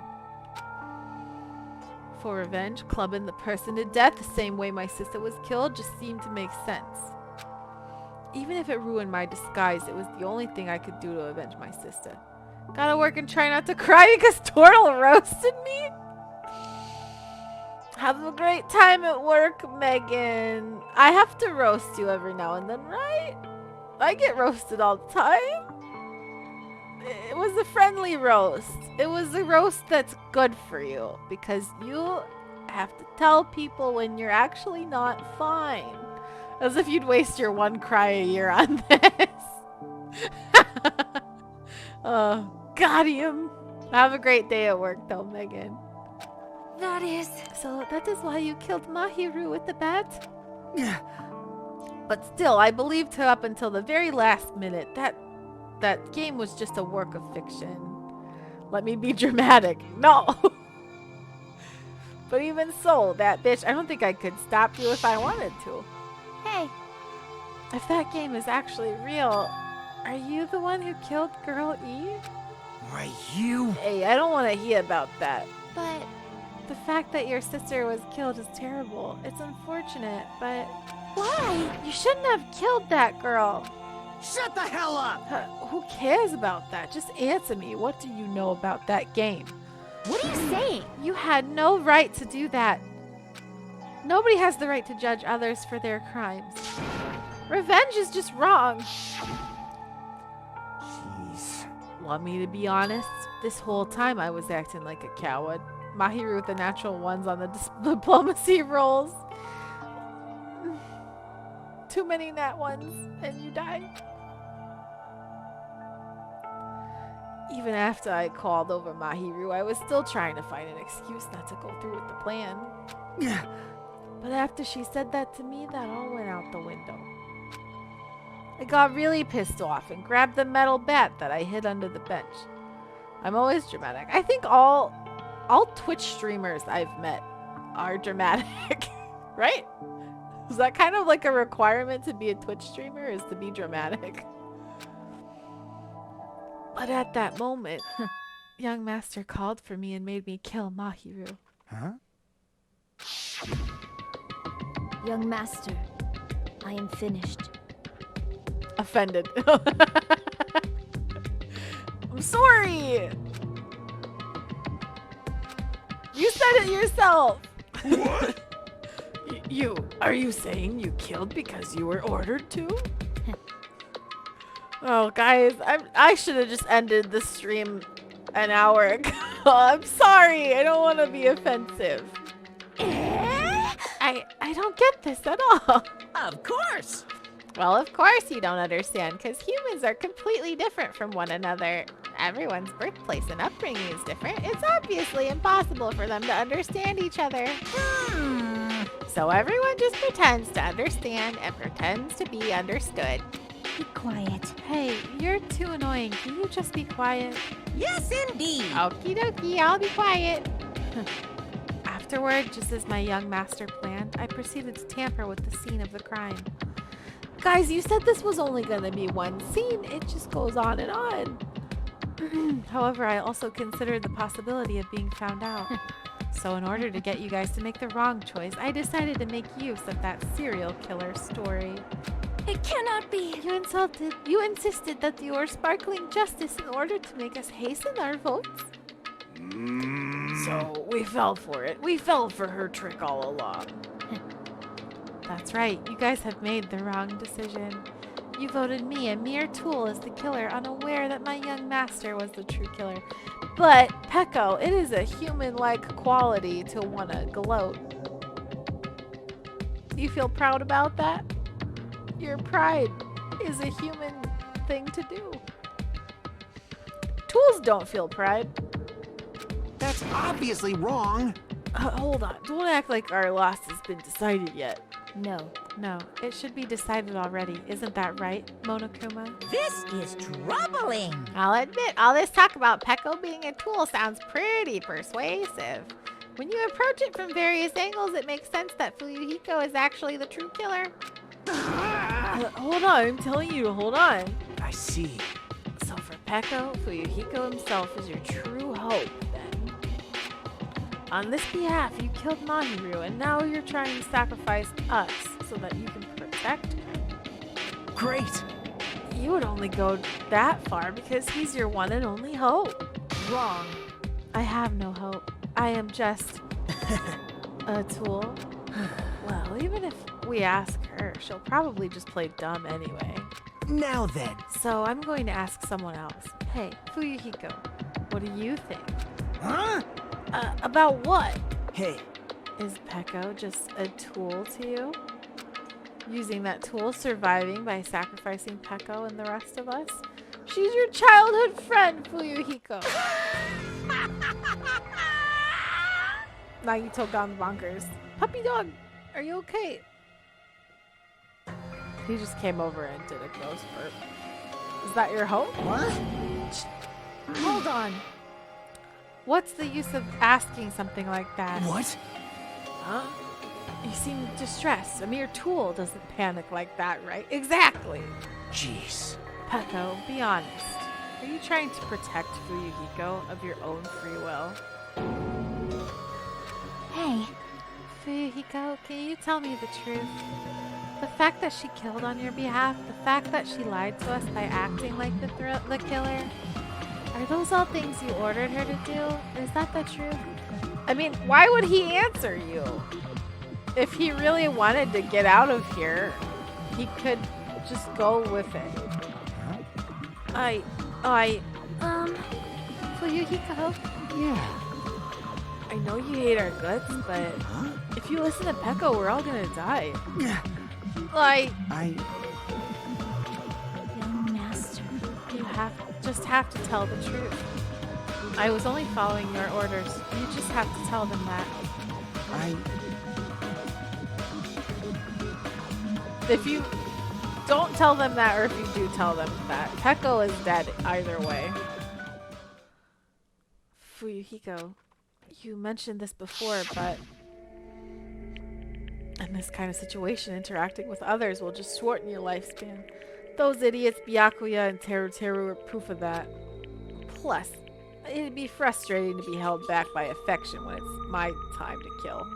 For revenge, clubbing the person to death the same way my sister was killed just seemed to make sense. Even if it ruined my disguise, it was the only thing I could do to avenge my sister. Gotta work and try not to cry because Tordtle roasted me? Have a great time at work, Megan. I have to roast you every now and then, right? I get roasted all the time. It was a friendly roast. It was a roast that's good for you because you have to tell people when you're actually not fine. As if you'd waste your one cry a year on this. Oh, got him. Have a great day at work though, Megan. That is... So that is why you killed Mahiru with the bat? Yeah. But still, I believed her up until the very last minute. That game was just a work of fiction. Let me be dramatic. No! But even so, that bitch, I don't think I could stop you if I wanted to. Hey, If that game is actually real, are you the one who killed Girl E? Why, you... Hey, I don't want to hear about that. but... The fact that your sister was killed is terrible. It's unfortunate, but Why? you shouldn't have killed that girl. Shut the hell up! Who cares about that? Just answer me. What do you know about that game? What are you saying? You had no right to do that. Nobody has the right to judge others for their crimes. Revenge is just wrong. Jeez. Want me to be honest? This whole time I was acting like a coward. Mahiru with the natural ones on the diplomacy rolls. Too many nat ones, and you died. Even after I called over Mahiru, I was still trying to find an excuse not to go through with the plan. But after she said that to me, that all went out the window. I got really pissed off and grabbed the metal bat that I hid under the bench. I'm always dramatic. I think all Twitch streamers I've met are dramatic, right? Is that kind of like a requirement to be a Twitch streamer, is to be dramatic? But at that moment, young master called for me and made me kill Mahiru. Huh? young master, I am finished. Offended. I'm sorry! You said it yourself! What? Are you saying you killed because you were ordered to? Oh, guys, I should have just ended the stream an hour ago. I'm sorry, I don't want to be offensive. I don't get this at all. Of course. Well, of course you don't understand, because humans are completely different from one another. Everyone's birthplace and upbringing is different. It's obviously impossible for them to understand each other. So everyone just pretends to understand and pretends to be understood. Be quiet. Hey, you're too annoying. Can you just be quiet? Yes, indeed. Okie dokie, I'll be quiet. Afterward, just as my young master planned, I proceeded to tamper with the scene of the crime. Guys, you said this was only going to be one scene. It just goes on and on. However, I also considered the possibility of being found out. So in order to get you guys to make the wrong choice, I decided to make use of that serial killer story. It cannot be. You insisted that you were sparkling justice in order to make us hasten our votes. So we fell for it. We fell for her trick all along. That's right. You guys have made the wrong decision. You voted me, a mere tool, as the killer, unaware that my young master was the true killer. But, Pecco, it is a human-like quality to want to gloat. Do you feel proud about that? Your pride is a human thing to do. Tools don't feel pride. That's obviously wrong. Hold on. Don't act like our loss has been decided yet. No. No, it should be decided already. Isn't that right, Monokuma? This is troubling. I'll admit, all this talk about Pecco being a tool sounds pretty persuasive. When you approach it from various angles, it makes sense that Fuyuhiko is actually the true killer. Hold on, I'm telling you to hold on. I see. So for Pecco, Fuyuhiko himself is your true hope, then. On this behalf, you killed Mahiru, and now you're trying to sacrifice us so that you can protect her. Great. You would only go that far because he's your one and only hope. Wrong. I have no hope. I am just a tool. Well, even if we ask her, she'll probably just play dumb anyway. Now then. So I'm going to ask someone else. Hey, Fuyuhiko, what do you think? Huh? About what? Hey, Is Pecco just a tool to you? Using that tool, surviving by sacrificing Pecco and the rest of us? She's your childhood friend, Fuyuhiko. Nagito gone bonkers. Puppy dog, are you okay? He just came over and did a ghost burp. Is that your hope? what? Hold on. What's the use of asking something like that? What? Huh? You seem distressed. A mere tool doesn't panic like that, right? Exactly. Jeez. Pecco, be honest. Are you trying to protect Fuyuhiko of your own free will? Hey, Fuyuhiko, can you tell me the truth? The fact that she killed on your behalf, the fact that she lied to us by acting like the killer, are those all things you ordered her to do? Is that the truth? I mean, why would he answer you? If he really wanted to get out of here, he could just go with it. Fuyuhiko, Yeah. I know you hate our guts, but if you listen to Pecco, we're all gonna die. Like, Young master. you just have to tell the truth. I was only following your orders. You just have to tell them that. If you don't tell them that, or if you do tell them that, Pecco is dead either way. Fuyuhiko, you mentioned this before, but in this kind of situation, interacting with others will just shorten your lifespan. Those idiots Byakuya and Teru are proof of that. Plus, it'd be frustrating to be held back by affection when it's my time to kill.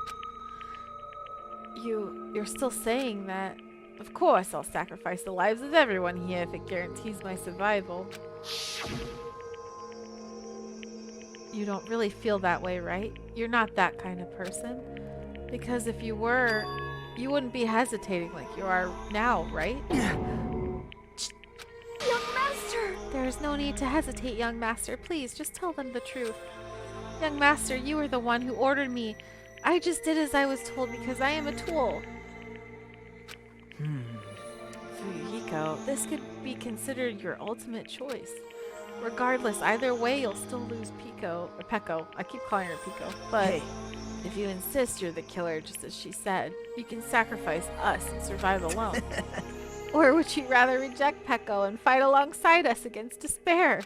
You're still saying that? Of course I'll sacrifice the lives of everyone here if it guarantees my survival. You don't really feel that way, right? You're not that kind of person. Because if you were, you wouldn't be hesitating like you are now, right? Young Master! There is no need to hesitate, Young Master. Please, just tell them the truth. Young Master, you were the one who ordered me. I just did as I was told because I am a tool. Fuyuhiko, this could be considered your ultimate choice. Regardless, either way, you'll still lose Pecco. I keep calling her Pico. But Hey. if you insist you're the killer, just as she said, you can sacrifice us and survive alone. Or would you rather reject Pecco and fight alongside us against despair?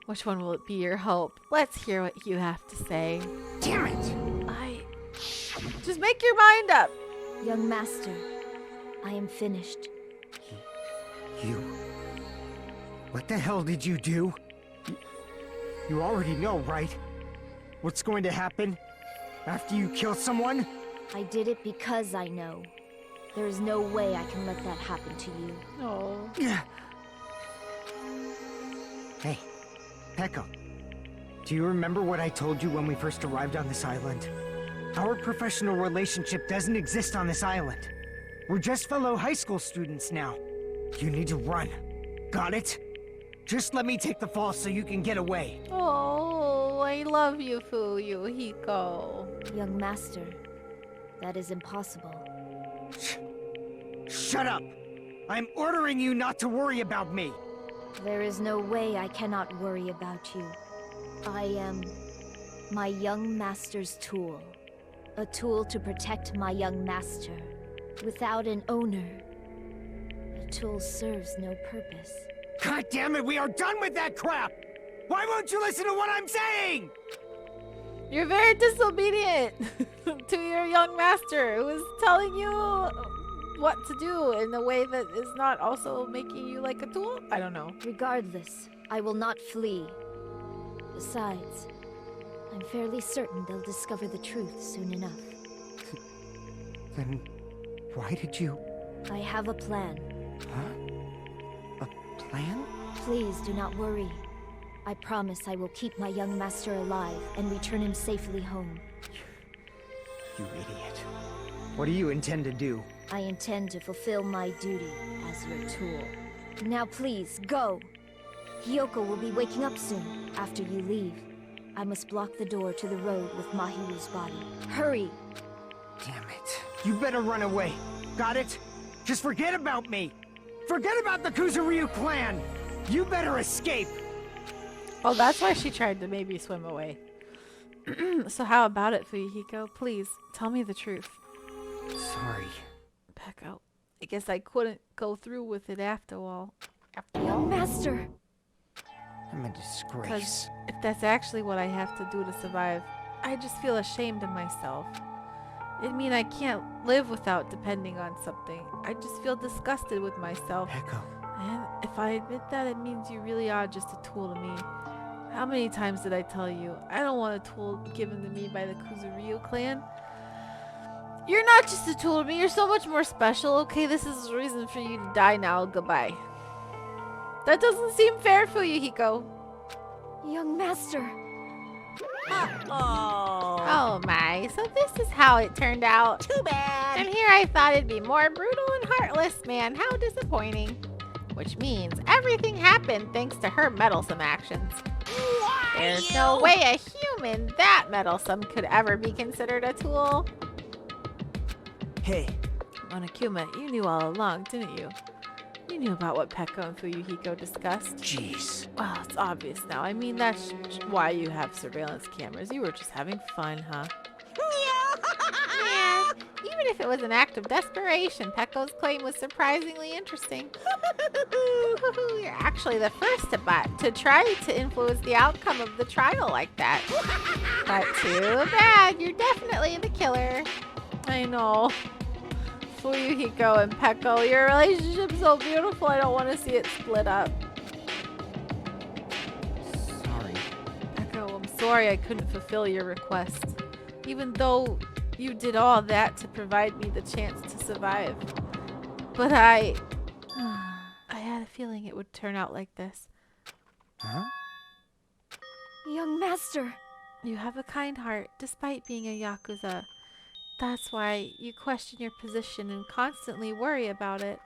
Which one will it be your hope? Let's hear what you have to say. Damn it! Just make your mind up. Young master, I am finished. You... What the hell did you do? You already know, right? What's going to happen after you kill someone? I did it because I know. There is no way I can let that happen to you. Oh. Hey, Pecco. Do you remember what I told you when we first arrived on this island? Our professional relationship doesn't exist on this island. We're just fellow high school students now. You need to run. Got it? Just let me take the fall so you can get away. Oh, I love you, Fuyuhiko. Young master, that is impossible. Shut up! I'm ordering you not to worry about me. There is no way I cannot worry about you. I am my young master's tool. A tool to protect my young master. Without an owner, the tool serves no purpose. God damn it, we are done with that crap! Why won't you listen to what I'm saying? You're very disobedient to your young master who is telling you what to do in a way that is not also making you like a tool? I don't know. Regardless, I will not flee. Besides, I'm fairly certain they'll discover the truth soon enough. Then why did you... I have a plan. Huh? A plan? Please do not worry. I promise I will keep my young master alive and return him safely home. You idiot. What do you intend to do? I intend to fulfill my duty as your tool. Now please, go! Hiyoko will be waking up soon, after you leave. I must block the door to the road with Mahiru's body. Hurry! Damn it. You better run away. Got it? Just forget about me! Forget about the Kuzuryu clan! You better escape! Oh, that's why she tried to maybe swim away. So how about it, Fuyuhiko? Please, tell me the truth. Sorry. Peko, I guess I couldn't go through with it after all. Young master! I'm a Because disgrace. if that's actually what I have to do to survive, I just feel ashamed of myself. I mean, I can't live without depending on something. I just feel disgusted with myself. Echo. And if I admit that, it means you really are just a tool to me. How many times did I tell you, I don't want a tool given to me by the Kuzuryu clan? You're not just a tool to me, you're so much more special. Okay, this is a reason for you to die now. Goodbye. That doesn't seem fair, Fuyuhiko. Young master! Oh my, so this is how it turned out. Too bad. And here I thought it'd be more brutal and heartless, man. How disappointing. Which means everything happened thanks to her meddlesome actions. There's no way a human that meddlesome could ever be considered a tool. Hey, Monokuma, you knew all along, didn't you? You knew about what Peko and Fuyuhiko discussed. jeez. Well, it's obvious now. I mean, that's why you have surveillance cameras. You were just having fun, huh? Yeah, even if it was an act of desperation, Peko's claim was surprisingly interesting. You're actually the first to try to influence the outcome of the trial like that. But too bad, you're definitely the killer. I know. Fuyuhiko and Peko, your relationship's so beautiful, I don't want to see it split up. Sorry. Peko, I'm sorry I couldn't fulfill your request. Even though you did all that to provide me the chance to survive. But I had a feeling it would turn out like this. Huh? Young master! You have a kind heart, despite being a Yakuza. That's why you question your position and constantly worry about it.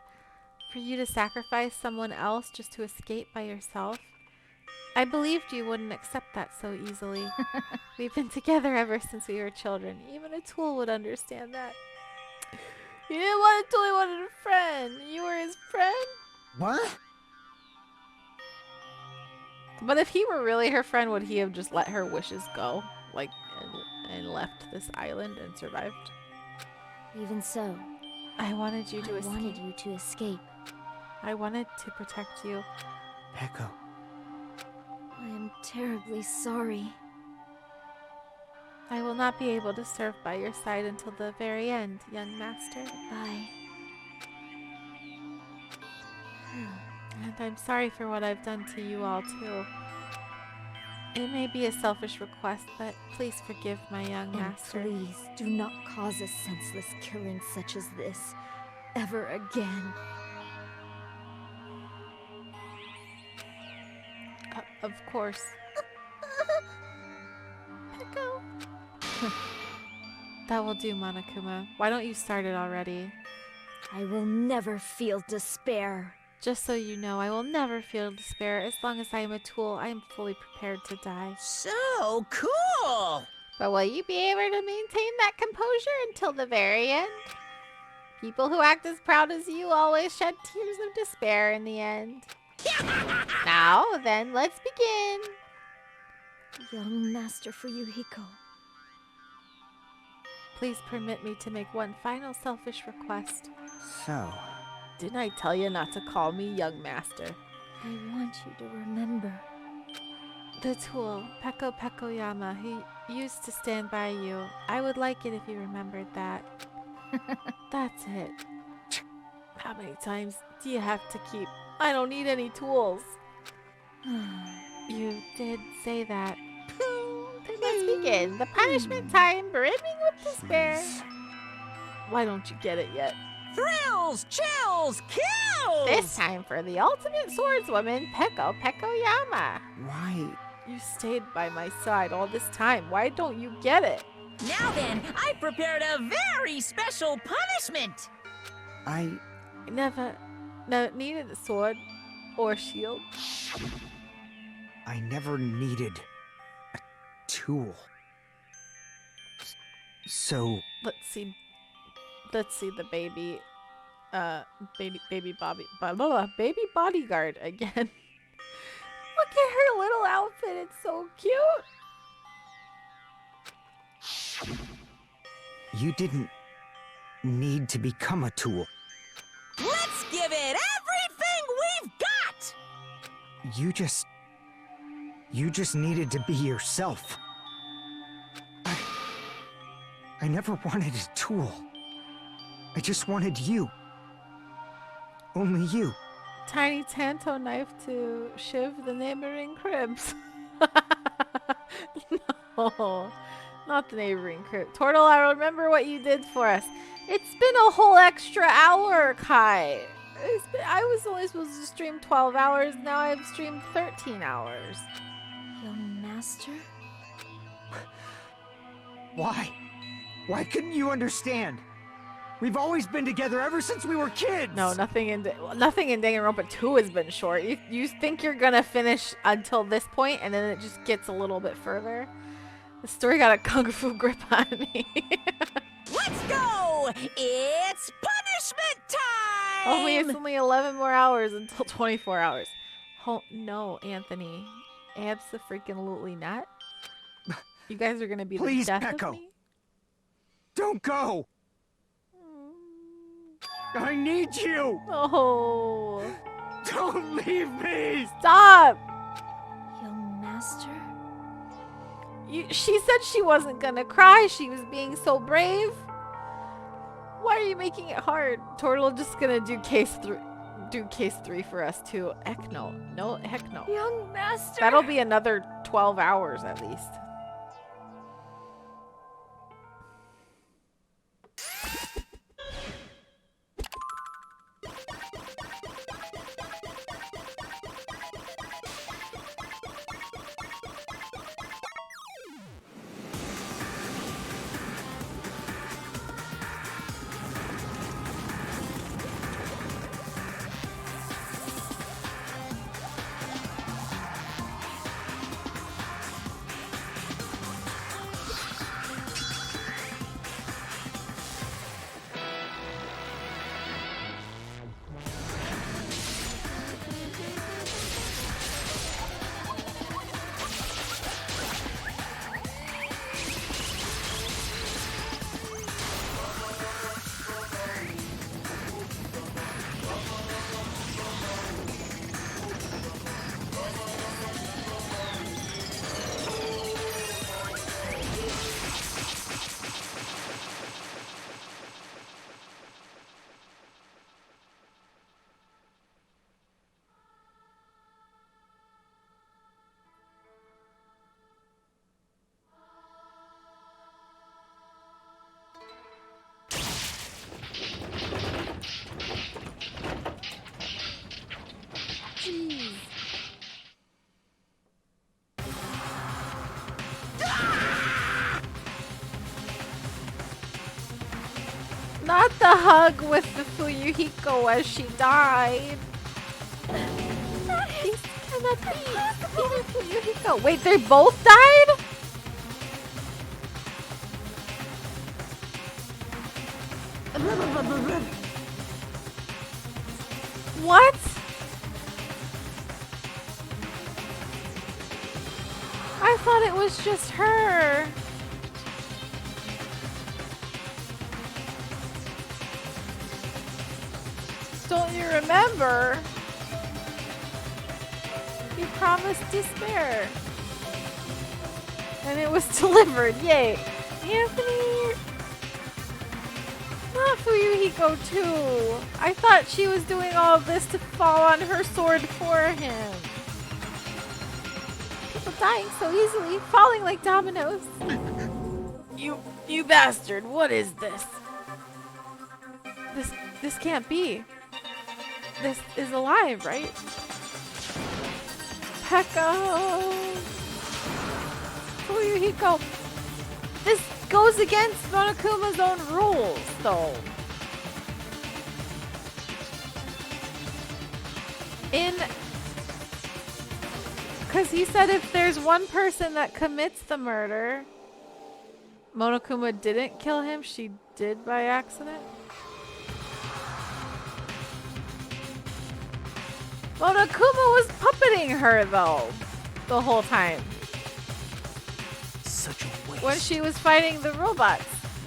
For you to sacrifice someone else just to escape by yourself? I believed you wouldn't accept that so easily. We've been together ever since we were children. Even a tool would understand that. You didn't want a tool, you wanted a friend. You were his friend? What? But if he were really her friend, would he have just let her wishes go? Like, and left this island and survived? Even so, I wanted you to I escape. wanted you to escape. I wanted to protect you. Echo. I am terribly sorry. I will not be able to serve by your side until the very end, young master. Bye. And I'm sorry for what I've done to you all, too. It may be a selfish request, but please forgive my young And master. please do not cause a senseless killing such as this ever again. Of course. Peko. That will do, Monokuma. Why don't you start it already? I will never feel despair. Just so you know, I will never feel despair. As long as I am a tool, I am fully prepared to die. So cool! But will you be able to maintain that composure until the very end? People who act as proud as you always shed tears of despair in the end. Now, then, let's begin. Young Master Fuyuhiko. Please permit me to make one final selfish request. So, Didn't I tell you not to call me young master? I want you to remember. The tool, Peko Pekoyama, he used to stand by you. I would like it if you remembered that. That's it. How many times do you have to keep? I don't need any tools. You did say that. Then let's begin. The punishment time, brimming with despair. Why don't you get it yet? Thrills, chills, kills! This time for the ultimate swordswoman, Peko Pekoyama. why? You stayed by my side all this time. Why don't you get it? Now then, I've prepared a very special punishment! I I never needed a sword or shield. never needed a tool. So, Let's see the baby, baby bodyguard again. Look at her little outfit. It's so cute. you didn't need to become a tool. Let's give it everything we've got! You just needed to be yourself. I never wanted a tool. I just wanted you. Only you. Tiny tanto knife to shiv the neighboring cribs. No, not the neighboring crib. Tordtle, I remember what you did for us. It's been a whole extra hour, Kai. I was only supposed to stream 12 hours. Now I've streamed 13 hours. Young Master? Why? Why couldn't you understand? We've always been together ever since we were kids. No, nothing in Danganronpa 2 has been short. You think you're gonna finish until this point, and then it just gets a little bit further. The story got a kung fu grip on me. Let's go! It's punishment time! It's only 11 more hours until 24 hours. Oh, no, Anthony. Abso-freaking-lutely not. You guys are gonna be Please, the death Peko. of me? Don't go! I need you! Oh. Don't leave me! Stop! Young Master? She said she wasn't gonna cry. She was being so brave. Why are you making it hard? Tordle just gonna do case 3 for us too. Heck no. No, heck no. Young Master! That'll be another 12 hours at least. Not the hug with the Fuyuhiko as she died. These cannot be. Even Fuyuhiko. Wait, they both died? What? I thought it was just her. Don't you remember? You promised despair. And it was delivered. Yay. Anthony. Not Fuyuhiko too. I thought she was doing all of this to fall on her sword for him. People dying so easily, falling like dominoes. You bastard, what is this? This can't be. This is alive, right? Pekka! Fuyuhiko! This goes against Monokuma's own rules, though. Because he said if there's one person that commits the murder, Monokuma didn't kill him, she did by accident. Monokuma was puppeting her, though, the whole time. Such a waste. When she was fighting the robots.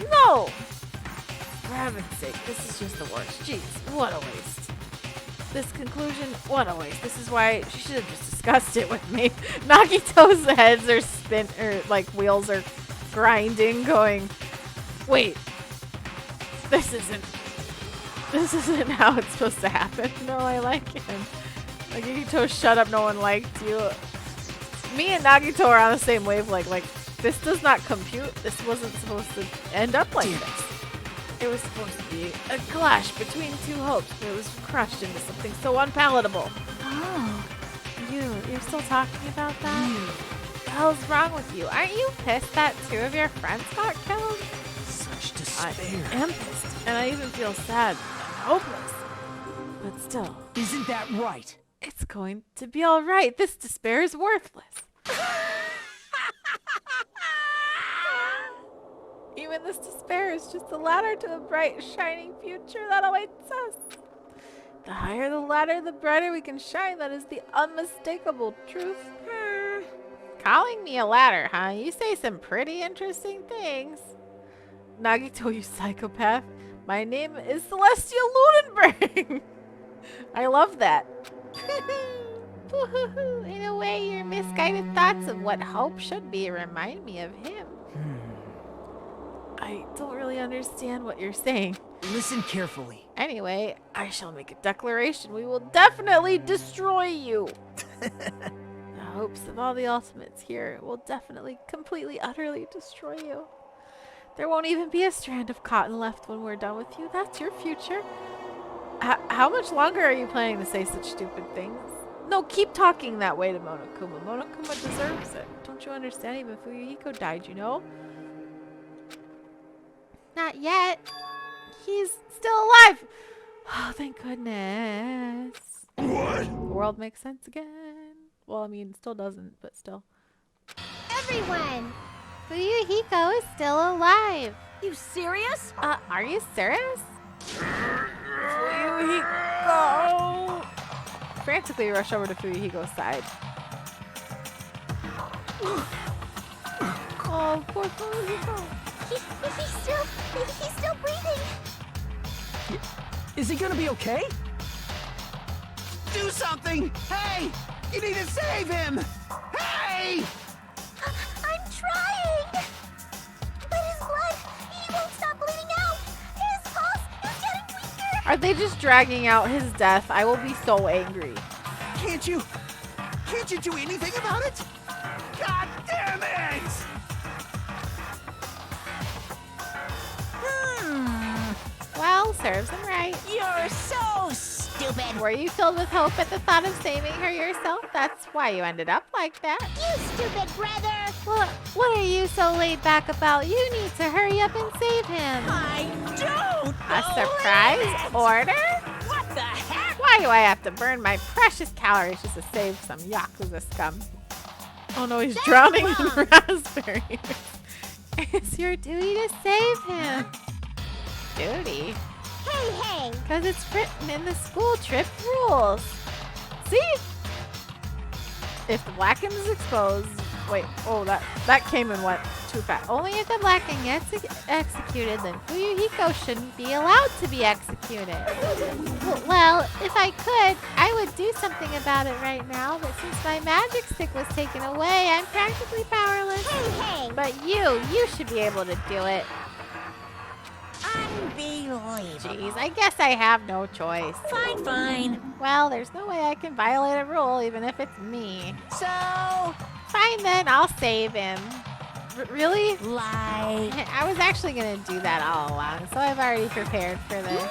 No! For heaven's sake, this is just the worst. Jeez, what a waste. This conclusion, what a waste. This is why she should have just discussed it with me. Nagito's heads are like wheels are grinding, going, wait, this isn't how it's supposed to happen. No, I like him. Nagito, shut up, no one liked you. Me and Nagito are on the same wavelength. Like, this does not compute. This wasn't supposed to end up like this. It was supposed to be a clash between two hopes, but it was crushed into something so unpalatable. Oh, you're still talking about that? What the hell's wrong with you? Aren't you pissed that 2 of your friends got killed? Such despair. I am pissed, and I even feel sad and hopeless. But still. Isn't that right? It's going to be alright. This despair is worthless. Even this despair is just a ladder to the bright, shining future that awaits us. The higher the ladder, the brighter we can shine. That is the unmistakable truth. Calling me a ladder, huh? You say some pretty interesting things. Nagito, you psychopath. My name is Celestial Lunenburg. I love that. In a way, your misguided thoughts of what hope should be remind me of him. I don't really understand what you're saying. Listen carefully. Anyway, I shall make a declaration. We will definitely destroy you. The hopes of all the ultimates here will definitely, completely, utterly destroy you. There won't even be a strand of cotton left when we're done with you. That's your future. How much longer are you planning to say such stupid things? No, keep talking that way to Monokuma. Monokuma deserves it. Don't you understand? Even Fuyuhiko died, you know? Not yet. He's still alive. Oh, thank goodness. What? The world makes sense again. Well, I mean, it still doesn't, but still. Everyone! Fuyuhiko is still alive. You serious? Are you serious? Fuyuhiko! Frantically rush over to Fuyuhiko's side. Oh, poor Fuyuhiko. He's still breathing. Is he gonna be okay? Do something! Hey! You need to save him! Hey! I'm trying! But his blood, he won't stop bleeding out! His pulse is getting weaker! Are they just dragging out his death? I will be so angry. Can't you do anything about it? God damn it! Well, serves him right. You're so stupid. stupid! Were you filled with hope at the thought of saving her yourself? That's why you ended up like that. You stupid brother! What are you so laid back about? You need to hurry up and save him. I don't A believe surprise it. order? What the heck? Why do I have to burn my precious calories just to save some Yakuza scum? Oh no, he's drowning in raspberries. It's your duty to save him. Duty? Hey! Because it's written in the school trip rules. See? If the blackened is exposed... Wait, oh, that came and went too fast. Only if the blackened gets executed, then Fuyuhiko shouldn't be allowed to be executed. Well, if I could, I would do something about it right now, but since my magic stick was taken away, I'm practically powerless. Hey! But you should be able to do it. Unbelievable. Jeez, I guess I have no choice. Fine. Well, there's no way I can violate a rule, even if it's me. So, Fine then, I'll save him. Really? like... I was actually gonna do that all along, so I've already prepared for this.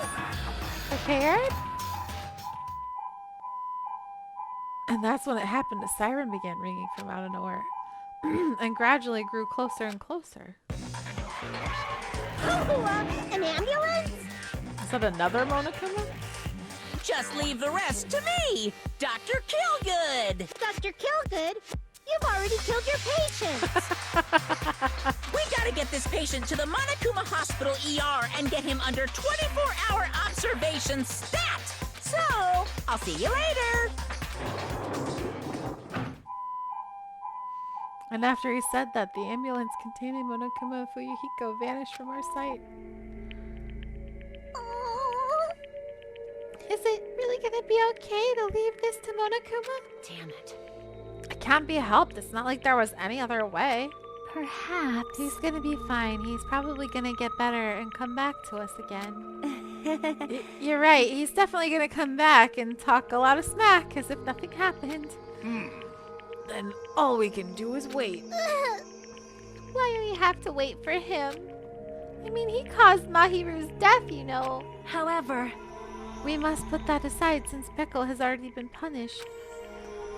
Prepared? And that's when it happened. A siren began ringing from out of nowhere, and gradually grew closer and closer. An ambulance? Is that another Monokuma? Just leave the rest to me, Dr. Killgood. Dr. Killgood? You've already killed your patient! We gotta get this patient to the Monokuma Hospital ER and get him under 24-hour observation stat. So, I'll see you later. And after he said that, the ambulance containing Monokuma Fuyuhiko vanished from our sight. Is it really gonna be okay to leave this to Monokuma? Damn it. It can't be helped. It's not like there was any other way. Perhaps. He's gonna be fine. He's probably gonna get better and come back to us again. You're right. He's definitely gonna come back and talk a lot of smack as if nothing happened. Then all we can do is wait. Why do we have to wait for him? I mean, he caused Mahiru's death, you know. However, we must put that aside since Peko has already been punished.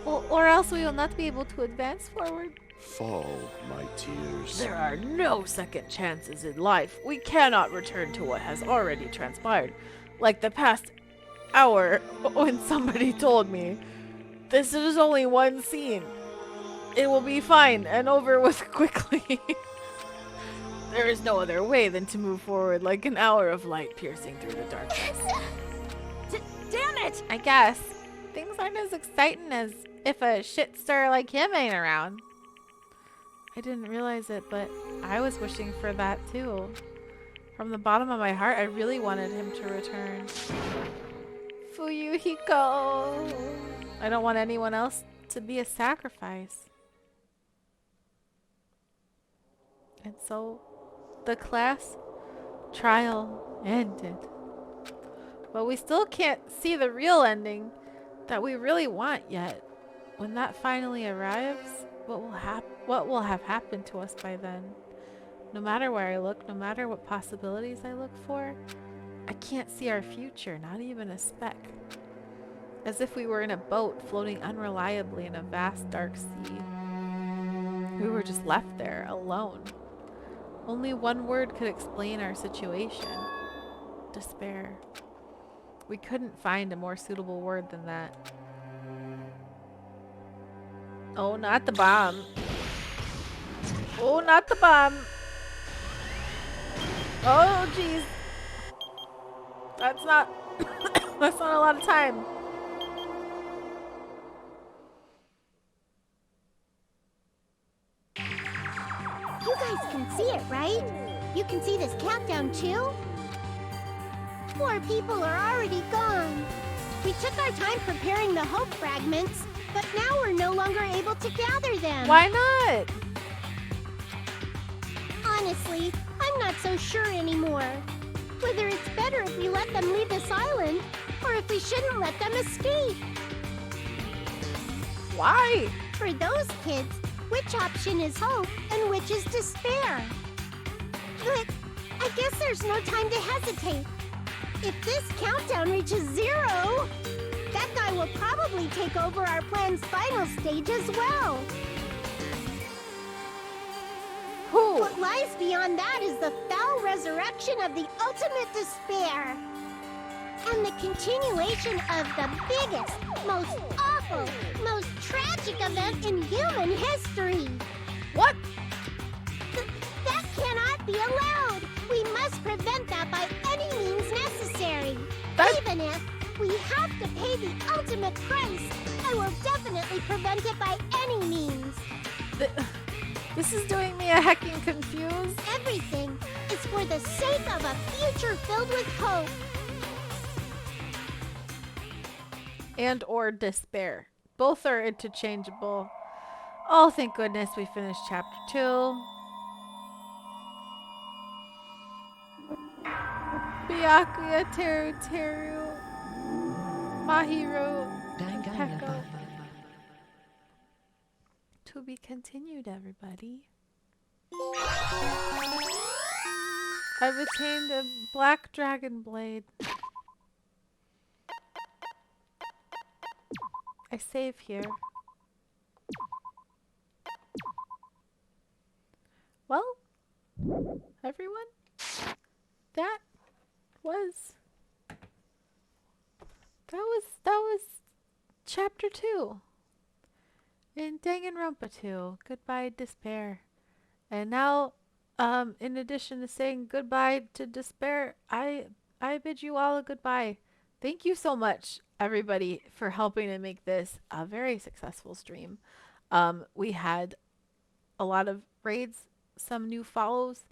Or else we will not be able to advance forward. Fall, my tears. There are no second chances in life. We cannot return to what has already transpired. Like the past hour when somebody told me, this is only one scene. It will be fine and over with quickly. There is no other way than to move forward like an hour of light piercing through the darkness. Damn it! I guess. Things aren't as exciting as if a shit-stirrer like him ain't around. I didn't realize it, but I was wishing for that too. From the bottom of my heart, I really wanted him to return. Fuyuhiko! I don't want anyone else to be a sacrifice. And so, the class trial ended. But we still can't see the real ending that we really want yet. When that finally arrives, what will have happened to us by then? No matter where I look, no matter what possibilities I look for, I can't see our future, not even a speck. As if we were in a boat floating unreliably in a vast dark sea. We were just left there, alone. Only one word could explain our situation. Despair. We couldn't find a more suitable word than that. Oh, not the bomb. Oh, not the bomb. Oh, jeez. That's not... that's not a lot of time. You guys can see it, right? You can see this countdown too? 4 people are already gone. We took our time preparing the hope fragments, but now we're no longer able to gather them. Why not? Honestly, I'm not so sure anymore. Whether it's better if we let them leave this island, or if we shouldn't let them escape. Why? For those kids, which option is hope and which is despair? But I guess there's no time to hesitate. If this countdown reaches 0, that guy will probably take over our plan's final stage as well. Who? What lies beyond that is the foul resurrection of the ultimate despair. And the continuation of the biggest, most awful, most tragic event in human history. What? That cannot be allowed. We must prevent that by any means necessary. Even if we have to pay the ultimate price, I will definitely prevent it by any means. This is doing me a heckin' confused. Everything is for the sake of a future filled with hope. And or despair. Both are interchangeable. Oh, thank goodness we finished chapter 2. Byakuya, Teru Teru, Mahiru, and Peko. To be continued, everybody. I've attained a black dragon blade. I save here. Well, everyone, that was chapter 2 in Danganronpa 2. Goodbye, despair. And now, in addition to saying goodbye to despair, I bid you all a goodbye. Thank you so much, everybody, for helping to make this a very successful stream. We had a lot of raids, some new follows.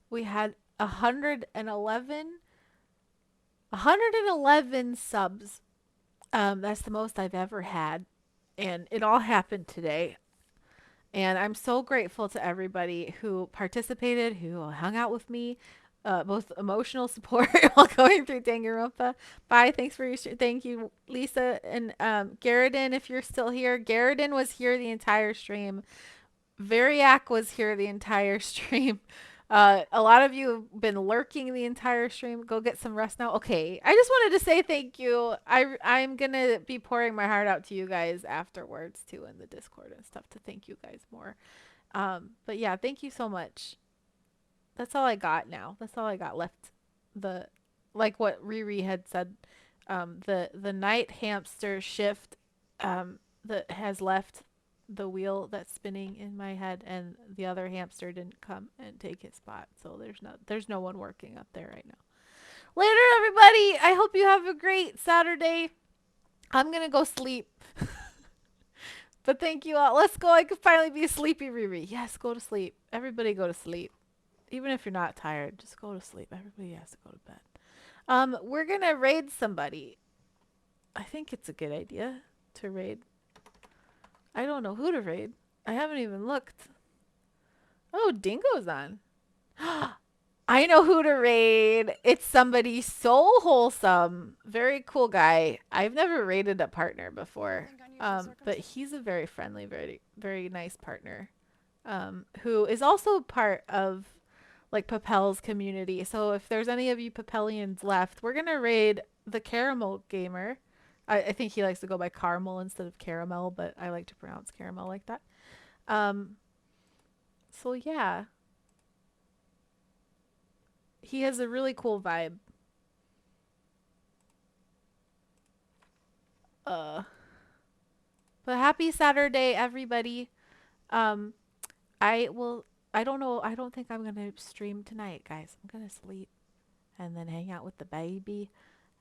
We had 111 subs. That's the most I've ever had. And it all happened today. And I'm so grateful to everybody who participated, who hung out with me, both emotional support while going through Danganronpa. Bye. Thanks for your thank you, Lisa and Garrison, if you're still here. Garrison was here the entire stream. Variac was here the entire stream. A lot of you have been lurking the entire stream. Go get some rest now. Okay, I just wanted to say thank you. I'm gonna be pouring my heart out to you guys afterwards too in the Discord and stuff to thank you guys more. But yeah, thank you so much. That's all I got now. That's all I got left. Like what Riri had said, the night hamster shift that has left the wheel that's spinning in my head, and the other hamster didn't come and take his spot, so there's no one working up there right now. Later, everybody. I hope you have a great Saturday. I'm gonna go sleep. But thank you all. Let's go. I could finally be a sleepy Riri. Yes, go to sleep. Everybody go to sleep. Even if you're not tired, just go to sleep. Everybody has to go to bed. We're gonna raid somebody. I think it's a good idea to raid. I don't know who to raid. I haven't even looked. Oh, Dingo's on. I know who to raid. It's somebody so wholesome. Very cool guy. I've never raided a partner before. But he's a very friendly, very, very nice partner. Who is also part of like Papel's community. So if there's any of you Papelians left, we're going to raid the Caramel Gamer. I think he likes to go by Caramel instead of Caramel, but I like to pronounce Caramel like that. So yeah. He has a really cool vibe. But happy Saturday, everybody. I don't know. I don't think I'm going to stream tonight, guys. I'm going to sleep and then hang out with the baby.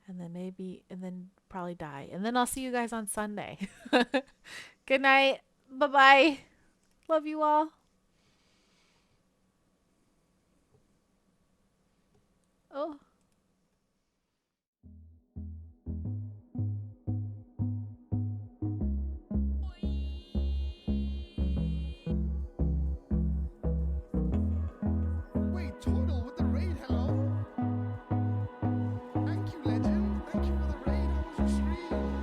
And then probably die. And then I'll see you guys on Sunday. Good night. Bye-bye. Love you all. Oh. Wait, Tordtle with the raid, hello? Thank you, legend. Thank you for the raid. How was your stream?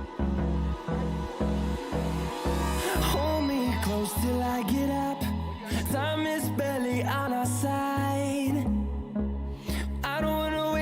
Hold me close till I get up. Time is barely on our side. I don't wanna wait.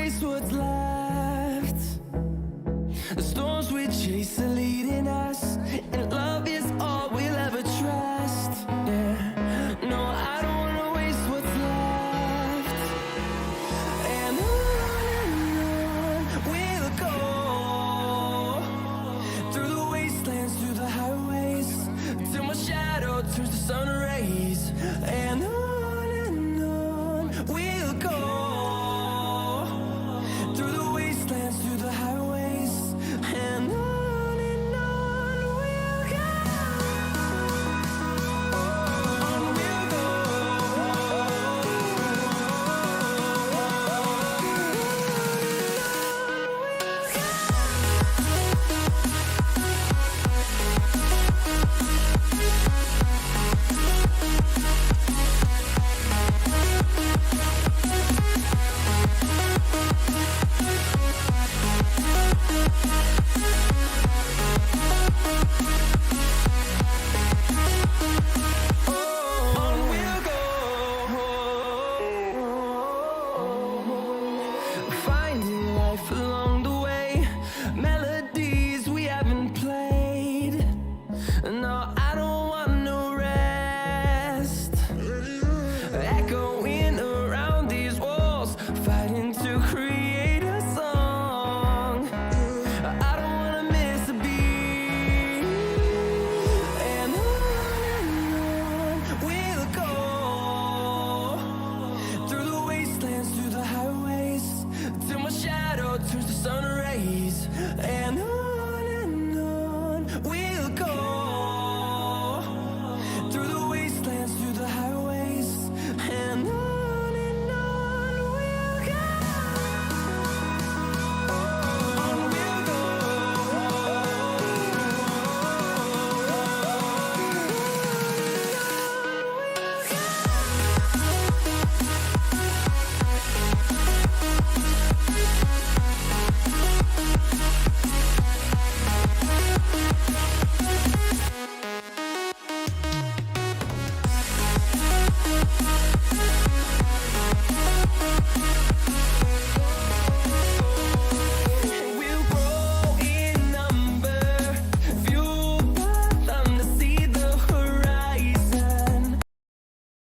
Bye.